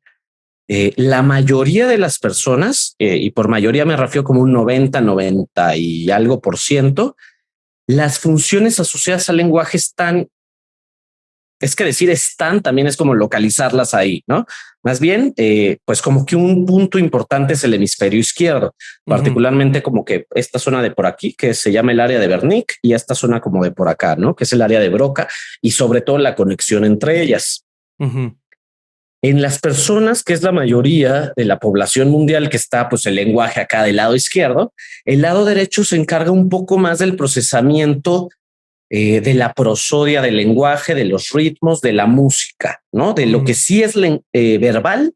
La mayoría de las personas, y por mayoría me refiero como un 90 y algo %, las funciones asociadas al lenguaje están, es que decir están también es como localizarlas ahí, ¿no? Más bien, pues como que un punto importante es el hemisferio izquierdo, particularmente como que esta zona de por aquí, que se llama el área de Wernicke, y esta zona como de por acá, ¿no? Que es el área de Broca, y sobre todo la conexión entre ellas. En las personas, que es la mayoría de la población mundial, que está pues el lenguaje acá del lado izquierdo, el lado derecho se encarga un poco más del procesamiento de la prosodia del lenguaje, de los ritmos, de la música, ¿no? De lo que sí es verbal,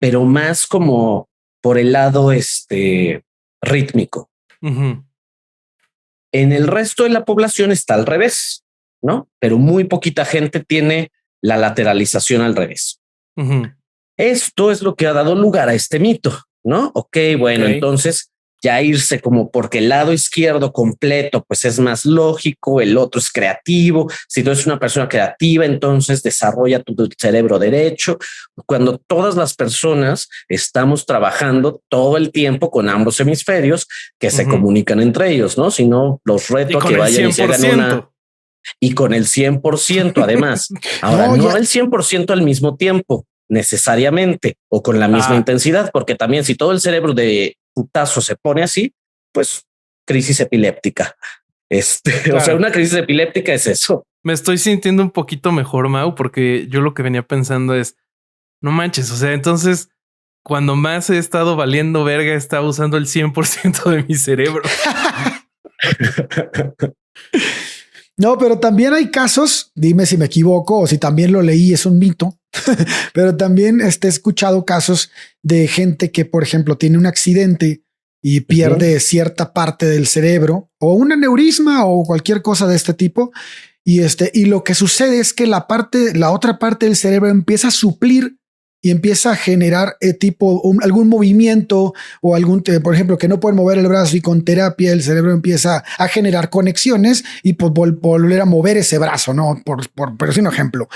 pero más como por el lado rítmico. En el resto de la población está al revés, ¿no? Pero muy poquita gente tiene la lateralización al revés. Esto es lo que ha dado lugar a este mito, ¿no? Bueno, entonces ya irse como porque el lado izquierdo completo pues es más lógico, el otro es creativo. Si tú eres una persona creativa, entonces desarrolla tu cerebro derecho, cuando todas las personas estamos trabajando todo el tiempo con ambos hemisferios que se comunican entre ellos, ¿no? Si no, los reto a que vayan y se hagan una... Y con el 100% además. Ahora, no el 100% al mismo tiempo necesariamente o con la misma intensidad, porque también si todo el cerebro de putazo se pone así, pues crisis epiléptica. Claro. O sea, una crisis epiléptica es eso. Me estoy sintiendo un poquito mejor, Mau, porque yo lo que venía pensando es, no manches, o sea, entonces cuando más he estado valiendo verga, estaba usando el 100% de mi cerebro. No, pero también hay casos, dime si me equivoco o si también lo leí, es un mito, pero también he escuchado casos de gente que, por ejemplo, tiene un accidente y pierde cierta parte del cerebro o un aneurisma o cualquier cosa de este tipo. Y lo que sucede es que la otra parte del cerebro empieza a suplir y empieza a generar algún movimiento o por ejemplo, que no pueden mover el brazo y con terapia el cerebro empieza a generar conexiones y pues volver a mover ese brazo, ¿no? Por decir un ejemplo.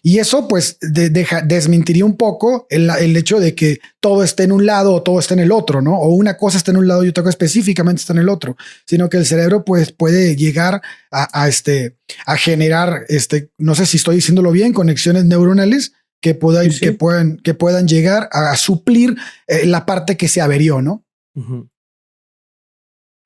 Y eso pues desmentiría un poco el hecho de que todo esté en un lado o todo esté en el otro, ¿no? O una cosa está en un lado y otra cosa específicamente está en el otro, sino que el cerebro pues puede llegar a generar, no sé si estoy diciéndolo bien, conexiones neuronales que puedan llegar a suplir la parte que se averió, ¿no?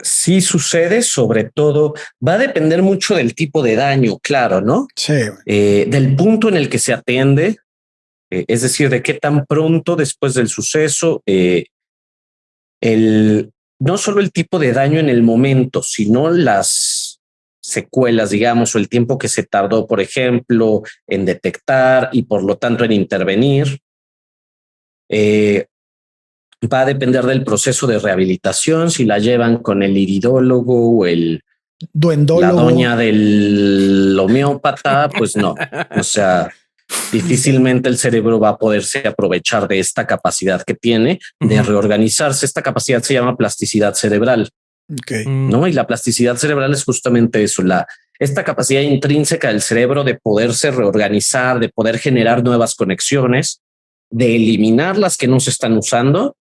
Sí sucede, sobre todo, va a depender mucho del tipo de daño, claro, ¿no? Sí. Del punto en el que se atiende, es decir, de qué tan pronto después del suceso, no solo el tipo de daño en el momento, sino las secuelas, digamos, o el tiempo que se tardó, por ejemplo, en detectar y por lo tanto en intervenir. Va a depender del proceso de rehabilitación, si la llevan con el iridólogo o el duendólogo, la doña del homeópata, pues no. O sea, difícilmente el cerebro va a poderse aprovechar de esta capacidad que tiene de reorganizarse. Esta capacidad se llama plasticidad cerebral. ¿No? Y la plasticidad cerebral es justamente eso, esta capacidad intrínseca del cerebro de poderse reorganizar, de poder generar nuevas conexiones, de eliminar las que no se están usando,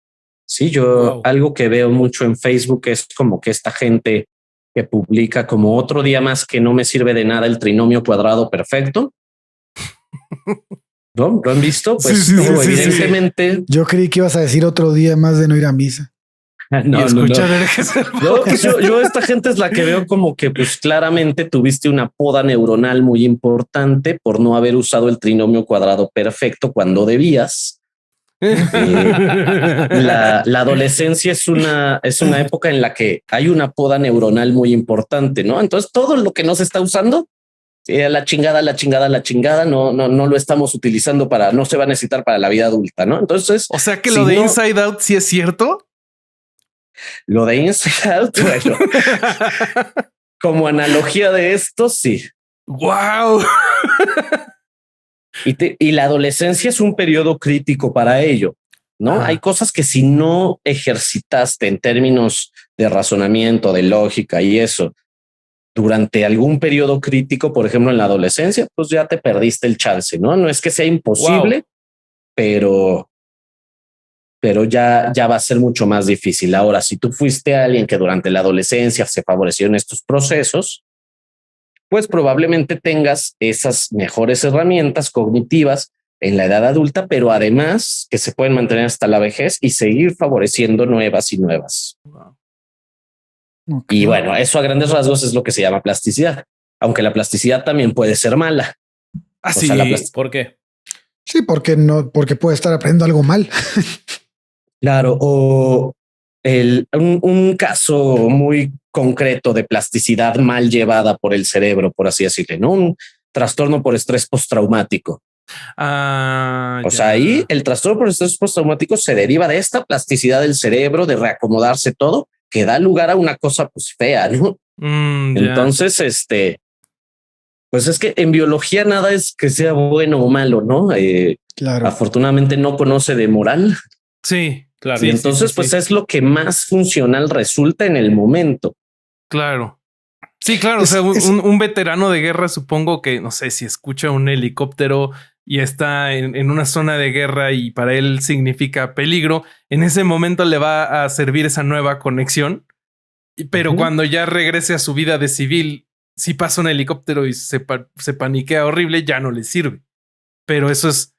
Sí, yo algo que veo mucho en Facebook es como que esta gente que publica como otro día más que no me sirve de nada el trinomio cuadrado perfecto. ¿No? ¿Lo han visto? Pues evidentemente. Yo creí que ibas a decir otro día más de no ir a misa. No, y escuchar no, pues yo esta gente es la que veo como que pues claramente tuviste una poda neuronal muy importante por no haber usado el trinomio cuadrado perfecto cuando debías. La adolescencia es una época en la que hay una poda neuronal muy importante, ¿no? Entonces todo lo que no se está usando, la chingada, no lo estamos utilizando no se va a necesitar para la vida adulta, ¿no? Entonces, o sea que lo de Inside Out sí es cierto. Lo de Inside Out, bueno, como analogía de esto, sí. Wow. Y la adolescencia es un periodo crítico para ello, ¿no? Hay cosas que si no ejercitaste en términos de razonamiento, de lógica y eso, durante algún periodo crítico, por ejemplo, en la adolescencia, pues ya te perdiste el chance, ¿no? No es que sea imposible, pero ya va a ser mucho más difícil. Ahora, si tú fuiste alguien que durante la adolescencia se favoreció en estos procesos, pues probablemente tengas esas mejores herramientas cognitivas en la edad adulta, pero además que se pueden mantener hasta la vejez y seguir favoreciendo nuevas y nuevas. Okay. Y bueno, eso a grandes rasgos es lo que se llama plasticidad, aunque la plasticidad también puede ser mala. Así, ¿por qué? Sí, porque puede estar aprendiendo algo mal. Claro, o un caso muy concreto de plasticidad mal llevada por el cerebro, por así decirlo, ¿no? Un trastorno por estrés postraumático. O sea, ahí el trastorno por estrés postraumático se deriva de esta plasticidad del cerebro, de reacomodarse todo, que da lugar a una cosa pues fea, ¿no? Entonces, pues es que en biología nada es que sea bueno o malo, ¿no? Claro. Afortunadamente no conoce de moral. Sí. Claro. Y entonces, pues es lo que más funcional resulta en el momento. Claro. Sí, claro. O sea, un veterano de guerra, supongo que, no sé, si escucha un helicóptero y está en una zona de guerra y para él significa peligro, en ese momento le va a servir esa nueva conexión. Pero cuando ya regrese a su vida de civil, si pasa un helicóptero y se paniquea horrible, ya no le sirve. Pero eso es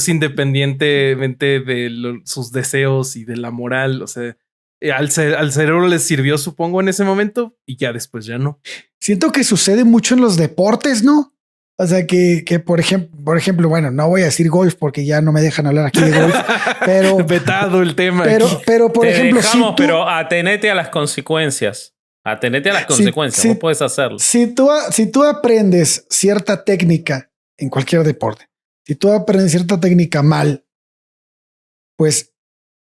independientemente de sus deseos y de la moral. O sea, al cerebro les sirvió, supongo, en ese momento y ya después ya no. Siento que sucede mucho en los deportes, ¿no? O sea, que por ejemplo, bueno, no voy a decir golf porque ya no me dejan hablar aquí de golf, pero vetado el tema. Pero por ejemplo, dejamos, pero atenete a las consecuencias. Atenete a las consecuencias. Vos puedes hacerlo. Si tú aprendes cierta técnica en cualquier deporte, si tú aprendes cierta técnica mal, pues,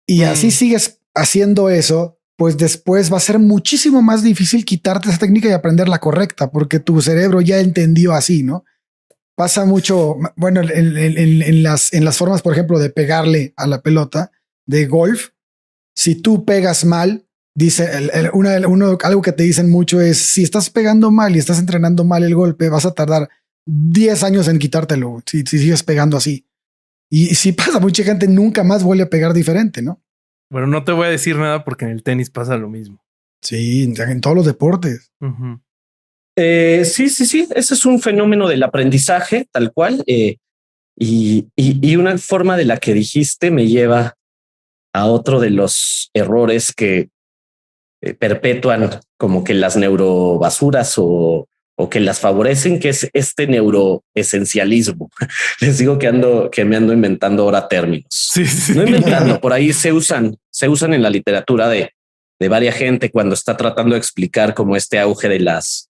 y así sigues haciendo eso, pues después va a ser muchísimo más difícil quitarte esa técnica y aprender la correcta, porque tu cerebro ya entendió así, ¿no? Pasa mucho, bueno, en las formas, por ejemplo, de pegarle a la pelota de golf. Si tú pegas mal, dice algo que te dicen mucho es: si estás pegando mal y estás entrenando mal el golpe, vas a tardar 10 años en quitártelo si sigues pegando así. Y si pasa, mucha gente nunca más vuelve a pegar diferente, ¿no? Bueno, no te voy a decir nada porque en el tenis pasa lo mismo. Sí, en todos los deportes. Sí. Ese es un fenómeno del aprendizaje, tal cual. Y una forma de la que dijiste me lleva a otro de los errores que perpetúan como que las neurobasuras o que las favorecen, que es este neuroesencialismo. Les digo que me ando inventando ahora términos. Sí. No inventando, por ahí se usan en la literatura de varias gente cuando está tratando de explicar como este auge de las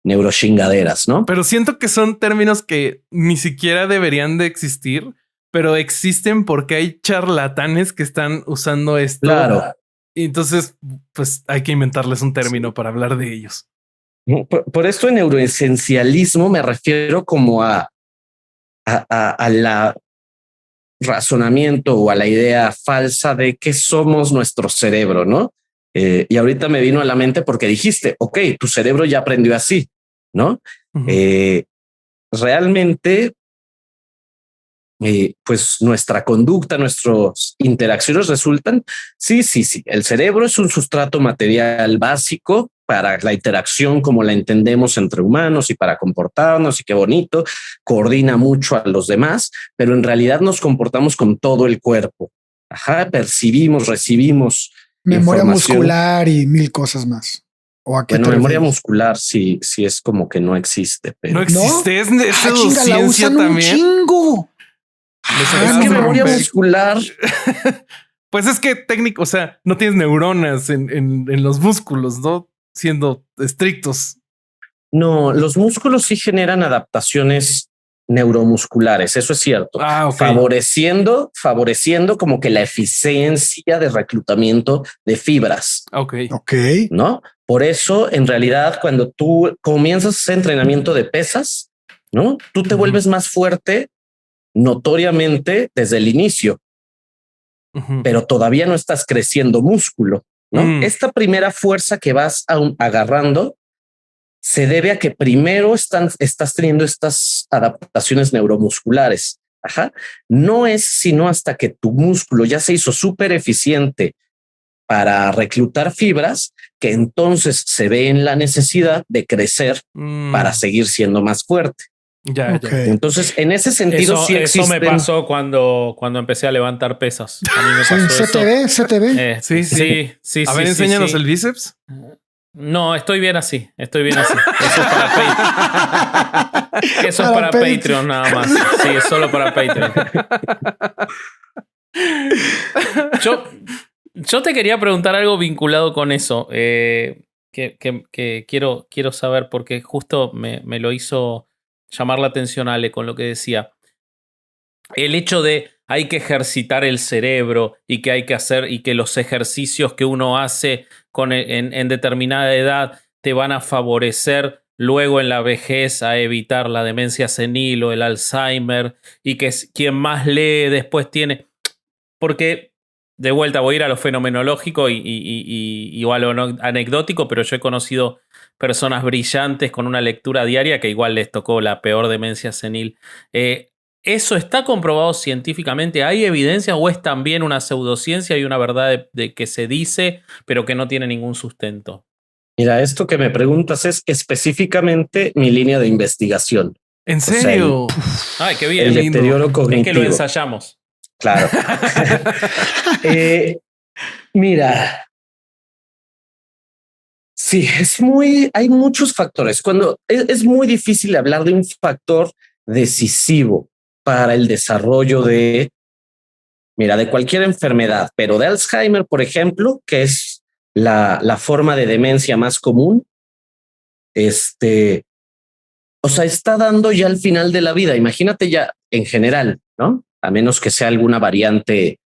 neurochingaderas, ¿no? Pero siento que son términos que ni siquiera deberían de existir, pero existen porque hay charlatanes que están usando esto. Claro. Y entonces, pues hay que inventarles un término para hablar de ellos. Por esto, en neuroesencialismo me refiero como a la razonamiento o a la idea falsa de que somos nuestro cerebro, ¿no? Y ahorita me vino a la mente porque dijiste, ok, tu cerebro ya aprendió así, ¿no? Realmente pues nuestra conducta, nuestras interacciones resultan. Sí. El cerebro es un sustrato material básico para la interacción como la entendemos entre humanos y para comportarnos, y qué bonito, coordina mucho a los demás, pero en realidad nos comportamos con todo el cuerpo. Percibimos, recibimos memoria muscular y mil cosas más. ¿O a qué bueno, te memoria refieres? muscular sí es como que no existe, pero No existe, es Chinga, la pseudociencia usan un también. chingo. Les es acabas que de memoria romper. muscular. Pues es que técnico, o sea, no tienes neuronas en los músculos, ¿no? Siendo estrictos. No, los músculos sí generan adaptaciones neuromusculares, eso es cierto, Ah, ok. favoreciendo como que la eficiencia de reclutamiento de fibras, Ok. Ok. ¿no? Por eso, en realidad, cuando tú comienzas ese entrenamiento de pesas, ¿no? Tú te Ujú. vuelves más fuerte notoriamente desde el inicio, Ujú. pero todavía no estás creciendo músculo, ¿no? Esta primera fuerza que vas agarrando se debe a que primero estás teniendo estas adaptaciones neuromusculares. No es sino hasta que tu músculo ya se hizo súper eficiente para reclutar fibras que entonces se ve en la necesidad de crecer para seguir siendo más fuerte. Ya. Entonces, en ese sentido, Eso, sí eso me existen. pasó cuando empecé a levantar pesas. A mí me Sí, pasó eso. se te ve. Sí. A ver, enséñanos el bíceps. No, estoy bien así. Eso es para Patreon. Eso es para Patreon. Patreon nada más. Sí, es solo para Patreon. Yo te quería preguntar algo vinculado con eso. Que quiero saber porque justo me lo hizo llamar la atención Ale con lo que decía. El hecho de hay que ejercitar el cerebro y que hay que hacer y que los ejercicios que uno hace en determinada edad te van a favorecer luego en la vejez a evitar la demencia senil o el Alzheimer y que quien más lee después tiene... Porque de vuelta voy a ir a lo fenomenológico y a lo anecdótico, pero yo he conocido personas brillantes con una lectura diaria que igual les tocó la peor demencia senil. ¿Eso está comprobado científicamente? ¿Hay evidencia o es también una pseudociencia y una verdad de que se dice, pero que no tiene ningún sustento? Mira, esto que me preguntas es específicamente mi línea de investigación. ¿En O sea, serio? Ay, qué bien. el lindo. deterioro cognitivo. Es que lo ensayamos. Claro. Mira, sí, hay muchos factores. Cuando es muy difícil hablar de un factor decisivo para el desarrollo de cualquier enfermedad, pero de Alzheimer, por ejemplo, que es la forma de demencia más común, o sea, está dando ya al final de la vida. Imagínate ya en general, ¿no? A menos que sea alguna variante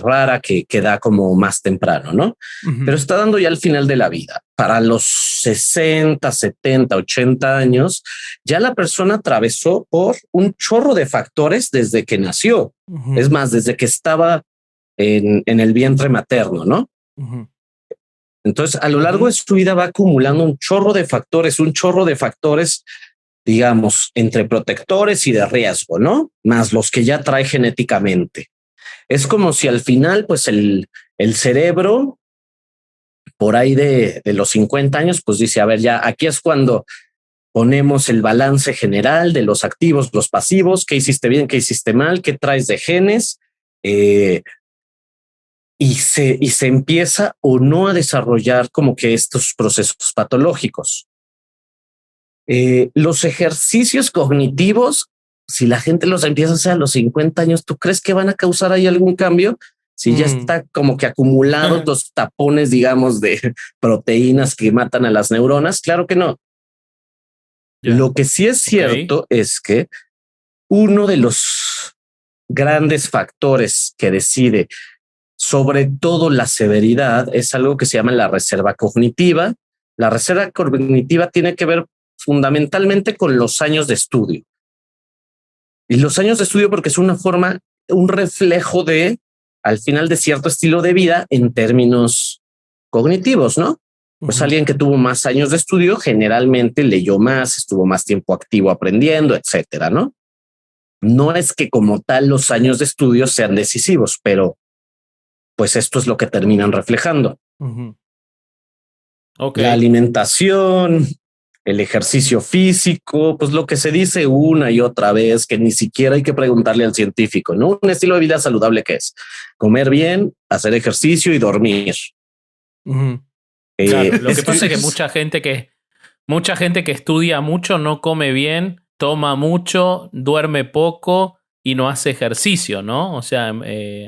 rara que da como más temprano, ¿no? Pero está dando ya al final de la vida. Para los 60, 70, 80 años, ya la persona atravesó por un chorro de factores desde que nació. Es más, desde que estaba en el vientre materno, ¿no? Entonces, a lo largo de su vida va acumulando un chorro de factores, digamos, entre protectores y de riesgo, ¿no? Más los que ya trae genéticamente. Es como si al final, pues el cerebro, por ahí de los 50 años, pues dice, a ver, ya aquí es cuando ponemos el balance general de los activos, los pasivos, qué hiciste bien, qué hiciste mal, qué traes de genes, y se empieza o no a desarrollar como que estos procesos patológicos. Los ejercicios cognitivos, si la gente los empieza a hacer a los 50 años, ¿tú crees que van a causar ahí algún cambio? Si ya está como que acumulados los tapones, digamos, de proteínas que matan a las neuronas, claro que no. Yeah. Lo que sí es cierto es que uno de los grandes factores que decide sobre todo la severidad es algo que se llama la reserva cognitiva. La reserva cognitiva tiene que ver fundamentalmente con los años de estudio. Y los años de estudio porque es un reflejo de, al final, de cierto estilo de vida en términos cognitivos, ¿no? Pues alguien que tuvo más años de estudio generalmente leyó más, estuvo más tiempo activo aprendiendo, etcétera, ¿no? No es que como tal los años de estudio sean decisivos, pero pues esto es lo que terminan reflejando. Ujú. Ok. La alimentación, el ejercicio físico, pues lo que se dice una y otra vez, que ni siquiera hay que preguntarle al científico, ¿no? Un estilo de vida saludable que es comer bien, hacer ejercicio y dormir. Ujú. Claro, lo que esto pasa es que mucha gente que estudia mucho no come bien, toma mucho, duerme poco y no hace ejercicio, ¿no? O sea,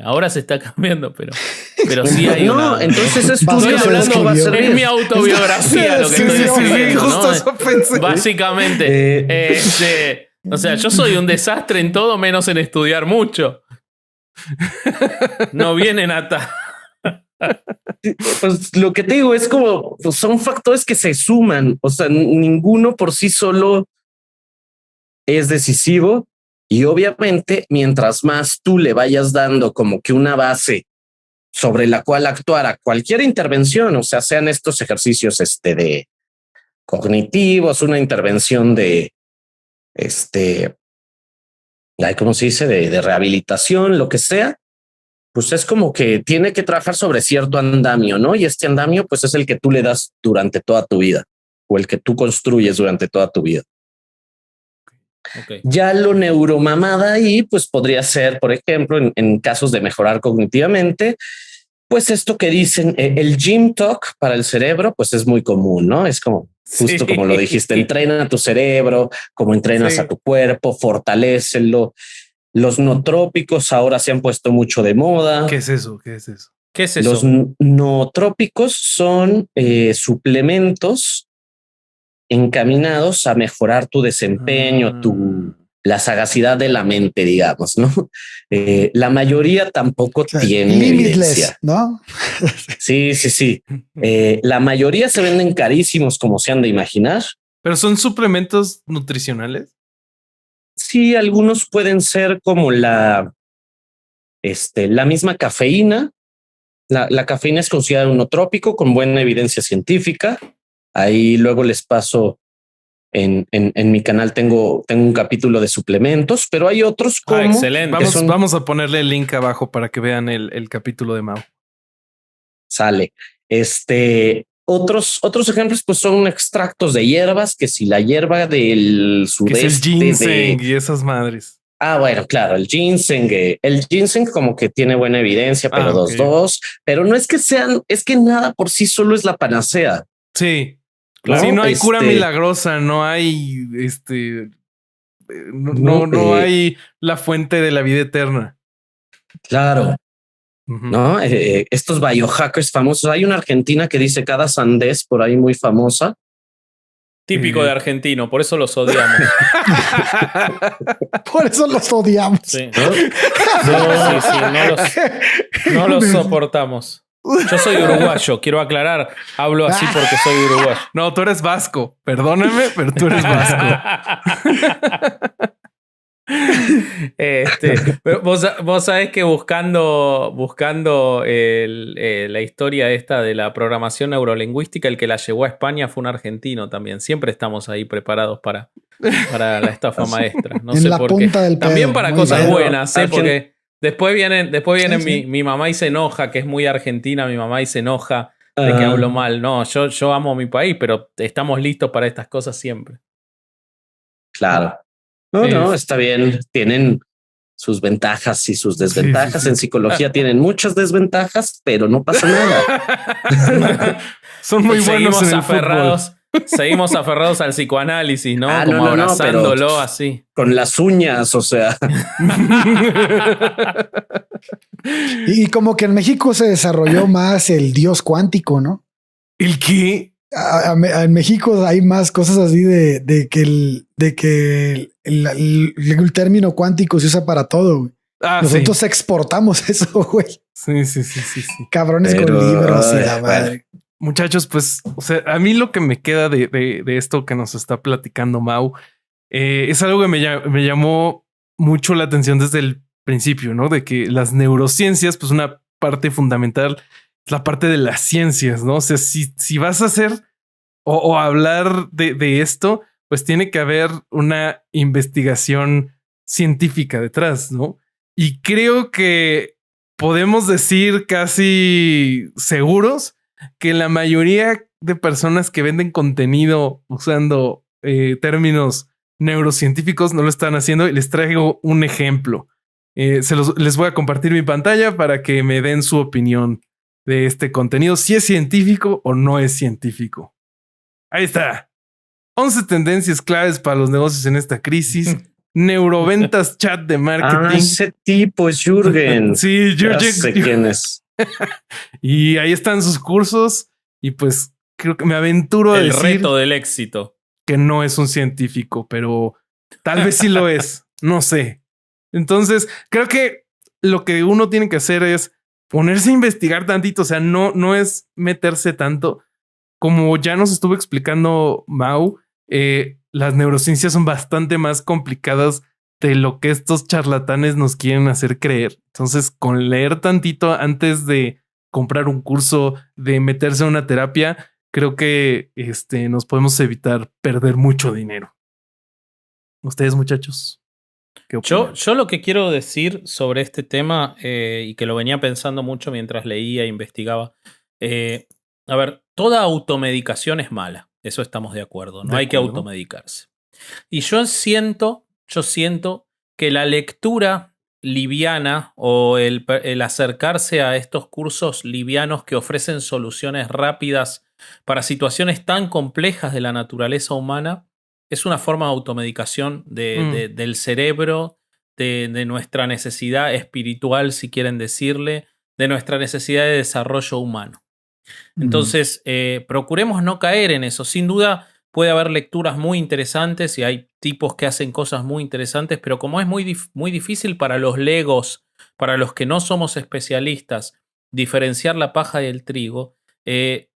ahora se está cambiando, pero sí hay no, una... entonces Vasco estudio se hablando va a describió. Es mi servir. autobiografía lo que Sí, estoy sí, sí, escribiendo, justo ¿no? eso pensé. Básicamente, o sea, yo soy un desastre en todo menos en estudiar mucho. No vienen hasta... Pues lo que te digo es como pues son factores que se suman, o sea, ninguno por sí solo es decisivo y obviamente mientras más tú le vayas dando como que una base sobre la cual actuar a cualquier intervención, o sea, sean estos ejercicios de cognitivos, una intervención de ¿cómo se dice? De rehabilitación, lo que sea, pues es como que tiene que trabajar sobre cierto andamio, ¿no? Y este andamio, pues es el que tú le das durante toda tu vida o el que tú construyes durante toda tu vida. Okay. Ya lo neuromamada ahí, pues podría ser, por ejemplo, en casos de mejorar cognitivamente, pues esto que dicen el gym talk para el cerebro, pues es muy común, ¿no? Es como justo como lo dijiste, entrena a tu cerebro, como entrenas a tu cuerpo, fortalécelo. Los nootrópicos ahora se han puesto mucho de moda. ¿Qué es eso? ¿Qué es eso? ¿Qué es Los eso? nootrópicos son suplementos encaminados a mejorar tu desempeño, la sagacidad de la mente, digamos, ¿no? La mayoría tampoco O sea, tienen limitless, evidencia. ¿no? Sí, sí, sí. La mayoría se venden carísimos, como se han de imaginar. ¿Pero son suplementos nutricionales? Sí, algunos pueden ser como la misma cafeína. La cafeína es considerada un nootrópico con buena evidencia científica. Ahí luego les paso en mi canal tengo un capítulo de suplementos, pero hay otros como excelente. Vamos a ponerle el link abajo para que vean el capítulo de Mau. Sale. Otros ejemplos, pues son extractos de hierbas, que si la hierba del Que es el sudeste ginseng y esas madres. bueno, claro, el ginseng como que tiene buena evidencia, pero ok. pero no es que es que nada por sí solo es la panacea. Sí. Claro. Sí, no hay cura milagrosa, no hay no hay la fuente de la vida eterna. Claro. ¿No? Estos biohackers famosos. Hay una argentina que dice cada sandez por ahí muy famosa. Típico de argentino, por eso los odiamos. Por eso los odiamos. Sí. No los soportamos. Yo soy uruguayo, quiero aclarar. Hablo así porque soy uruguayo. No, tú eres vasco. Perdóname, pero tú eres vasco. Pero vos sabés que buscando la historia esta de la programación neurolingüística, el que la llevó a España fue un argentino también. Siempre estamos ahí preparados para la estafa maestra. No en sé la por punta qué. del pedo. También para Muy cosas bien. buenas, porque después vienen Sí. mi mamá y se enoja, que es muy argentina, mi mamá y se enoja de que hablo mal. No, yo amo mi país, pero estamos listos para estas cosas siempre. Claro. No, está bien. Tienen sus ventajas y sus desventajas. Sí. En psicología tienen muchas desventajas, pero no pasa nada. Son muy buenos en el fútbol. Seguimos aferrados al psicoanálisis, ¿no? Como abrazándolo pero así. Con las uñas, o sea. Y como que en México se desarrolló más el dios cuántico, ¿no? ¿El qué? En México hay más cosas así de que el término cuántico se usa para todo, güey. Nosotros exportamos eso, güey. Sí. Cabrones con libros y la madre. Bueno. Muchachos, pues, o sea, a mí lo que me queda de esto que nos está platicando Mau es algo que me llamó mucho la atención desde el principio, ¿no? De que las neurociencias, pues una parte fundamental es la parte de las ciencias, ¿no? O sea, si vas a hacer o hablar de esto, pues tiene que haber una investigación científica detrás, ¿no? Y creo que podemos decir casi seguros que la mayoría de personas que venden contenido usando términos neurocientíficos no lo están haciendo, y les traigo un ejemplo. Les voy a compartir mi pantalla para que me den su opinión de este contenido, si es científico o no es científico. Ahí está. 11 tendencias claves para los negocios en esta crisis. Neuroventas chat de marketing. Ese tipo es Jürgen. Sí, Jürgen. Ya sé quién es. Y ahí están sus cursos. Y pues creo que me aventuro a El decir reto del éxito. que no es un científico, pero tal vez sí lo es. No sé. Entonces, creo que lo que uno tiene que hacer es ponerse a investigar tantito. O sea, no es meterse tanto. Como ya nos estuvo explicando Mau, las neurociencias son bastante más complicadas de lo que estos charlatanes nos quieren hacer creer. Entonces, con leer tantito antes de comprar un curso, de meterse a una terapia, creo que nos podemos evitar perder mucho dinero. Ustedes, muchachos, ¿qué opinan? Yo lo que quiero decir sobre este tema, y que lo venía pensando mucho mientras leía e investigaba, a ver, toda automedicación es mala, eso estamos de acuerdo, no hay que automedicarse. Y yo siento que la lectura liviana o el acercarse a estos cursos livianos que ofrecen soluciones rápidas para situaciones tan complejas de la naturaleza humana es una forma de automedicación del cerebro, de nuestra necesidad espiritual, si quieren decirle, de nuestra necesidad de desarrollo humano. Entonces, procuremos no caer en eso. Sin duda, puede haber lecturas muy interesantes y hay tipos que hacen cosas muy interesantes, pero como es muy difícil para los legos, para los que no somos especialistas, diferenciar la paja del trigo,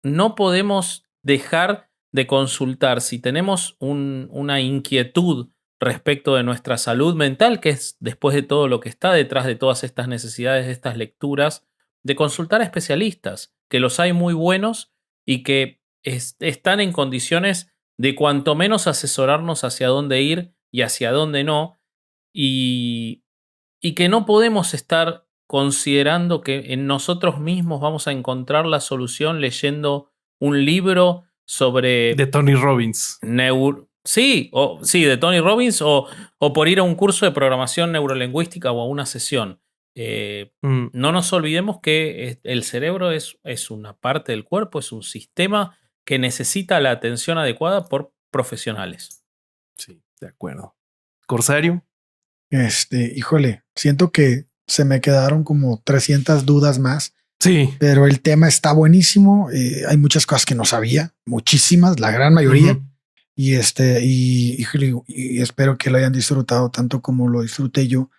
no podemos dejar de consultar. Si tenemos una inquietud respecto de nuestra salud mental, que es después de todo lo que está detrás de todas estas necesidades, de estas lecturas, de consultar a especialistas, que los hay muy buenos y que están en condiciones de cuanto menos asesorarnos hacia dónde ir y hacia dónde no, y que no podemos estar considerando que en nosotros mismos vamos a encontrar la solución leyendo un libro sobre... De Tony Robbins. Sí, de Tony Robbins o por ir a un curso de programación neurolingüística o a una sesión. No nos olvidemos que el cerebro es una parte del cuerpo, es un sistema que necesita la atención adecuada por profesionales. Sí, de acuerdo. Corsario. Híjole, siento que se me quedaron como 300 dudas más. Sí. Pero el tema está buenísimo. Hay muchas cosas que no sabía, muchísimas, la gran mayoría. Uh-huh. Y espero que lo hayan disfrutado tanto como lo disfruté yo.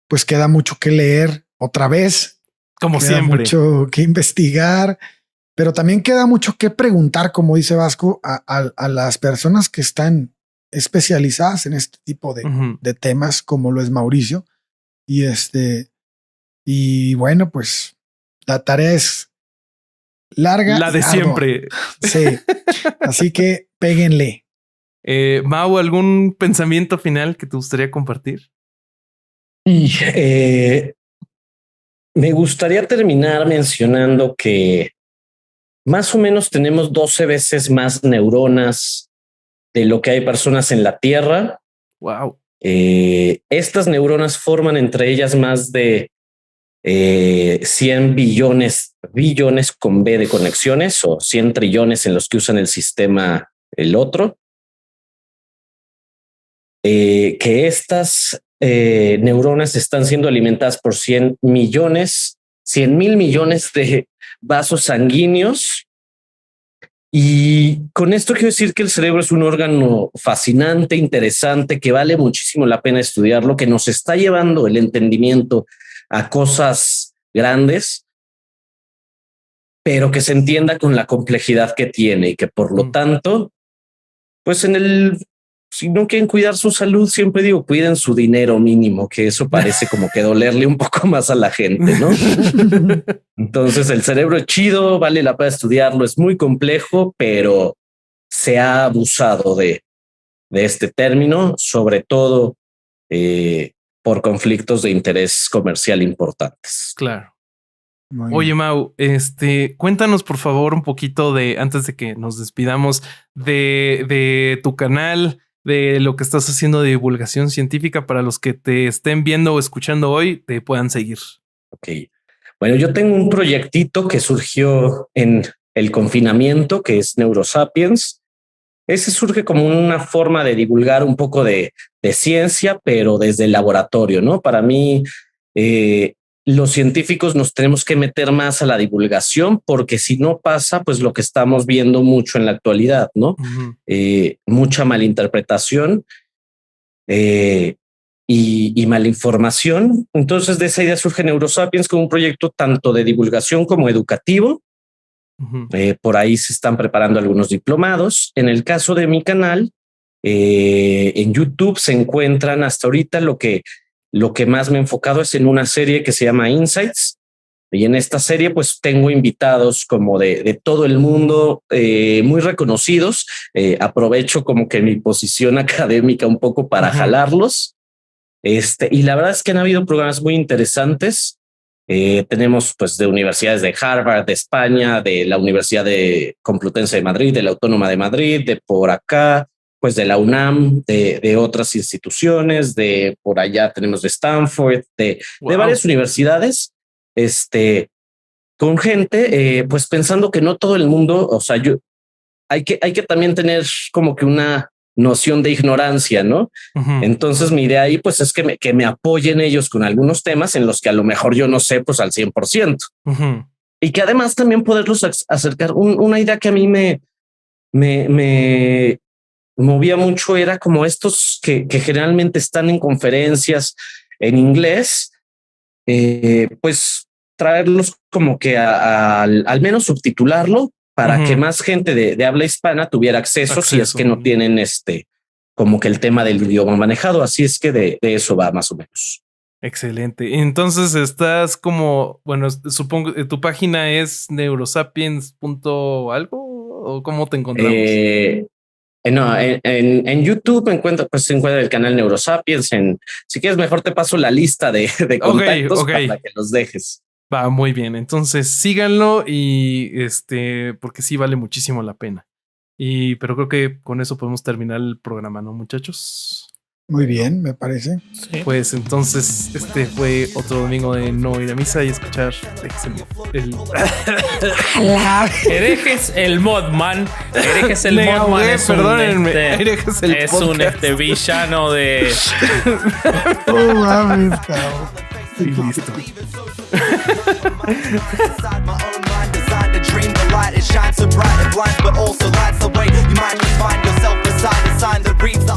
Pues queda mucho que leer otra vez. Como queda siempre. Mucho que investigar, pero también queda mucho que preguntar, como dice Vasco, a las personas que están especializadas en este tipo de temas, como lo es Mauricio. Y bueno, pues la tarea es larga. La de siempre. Sí. Así que péguenle. Mau, ¿algún pensamiento final que te gustaría compartir? Y me gustaría terminar mencionando que más o menos tenemos 12 veces más neuronas de lo que hay personas en la Tierra. Wow. Estas neuronas forman entre ellas más de 100 billones con B de conexiones, o 100 trillones en los que usan el sistema el otro. Que estas neuronas están siendo alimentadas por 100 mil millones de vasos sanguíneos. Y con esto quiero decir que el cerebro es un órgano fascinante, interesante, que vale muchísimo la pena estudiarlo, que nos está llevando el entendimiento a cosas grandes, pero que se entienda con la complejidad que tiene y que por lo tanto, pues si no quieren cuidar su salud, siempre digo, cuiden su dinero mínimo, que eso parece como que dolerle un poco más a la gente, ¿no? Entonces el cerebro es chido, vale la pena estudiarlo, es muy complejo, pero se ha abusado de de este término, sobre todo por conflictos de interés comercial importantes. Claro. Muy Oye, bien. Mau, cuéntanos por favor un poquito antes de que nos despidamos, de tu canal, de lo que estás haciendo de divulgación científica para los que te estén viendo o escuchando hoy, te puedan seguir. Ok. Bueno, yo tengo un proyectito que surgió en el confinamiento, que es Neurosapiens. Ese surge como una forma de divulgar un poco de ciencia, pero desde el laboratorio, ¿no? Para mí, los científicos nos tenemos que meter más a la divulgación, porque si no pasa, pues lo que estamos viendo mucho en la actualidad, ¿no? Ujú. Mucha malinterpretación y malinformación. Entonces, de esa idea surge Neurosapiens como un proyecto tanto de divulgación como educativo. Ujú. Por ahí se están preparando algunos diplomados. En el caso de mi canal, en YouTube se encuentran hasta ahorita lo que más me he enfocado es en una serie que se llama Insights. Y en esta serie, pues tengo invitados como de todo el mundo, muy reconocidos. Aprovecho como que mi posición académica un poco para jalarlos. Y la verdad es que han habido programas muy interesantes. Tenemos pues de universidades de Harvard, de España, de la Universidad de Complutense de Madrid, de la Autónoma de Madrid, de por acá, pues de la UNAM, de otras instituciones, de por allá tenemos de Stanford, de varias universidades, con gente, pues pensando que no todo el mundo, o sea, hay que también tener como que una noción de ignorancia, ¿no? Ujú. Entonces mi idea ahí pues es que me apoyen ellos con algunos temas en los que a lo mejor yo no sé pues al 100%. Ujú. Y que además también poderlos acercar. Una idea que a mí me movía mucho era como estos que generalmente están en conferencias en inglés, pues traerlos como que al menos subtitularlo para que más gente de habla hispana tuviera acceso si es que no tienen como que el tema del idioma manejado. Así es que de eso va más o menos. Excelente. Entonces estás como, bueno, supongo que tu página es neurosapiens.algo o cómo te encontramos. No, en YouTube se encuentra el canal Neurosapiens. Si quieres, mejor te paso la lista de contactos para que los dejes. Va muy bien. Entonces síganlo y porque sí vale muchísimo la pena. Pero creo que con eso podemos terminar el programa, ¿no, muchachos? Muy bien, me parece. Sí. Pues entonces este fue otro domingo de no ir a misa y escuchar Herejes el Modman. Herejes el Modman es un villano de. Oh, mames, cabrón. Y listo. Inside my own mind, designed to dream the light. It shines so bright, it blinds, but also lights the way. You might just find yourself beside a sign that reads the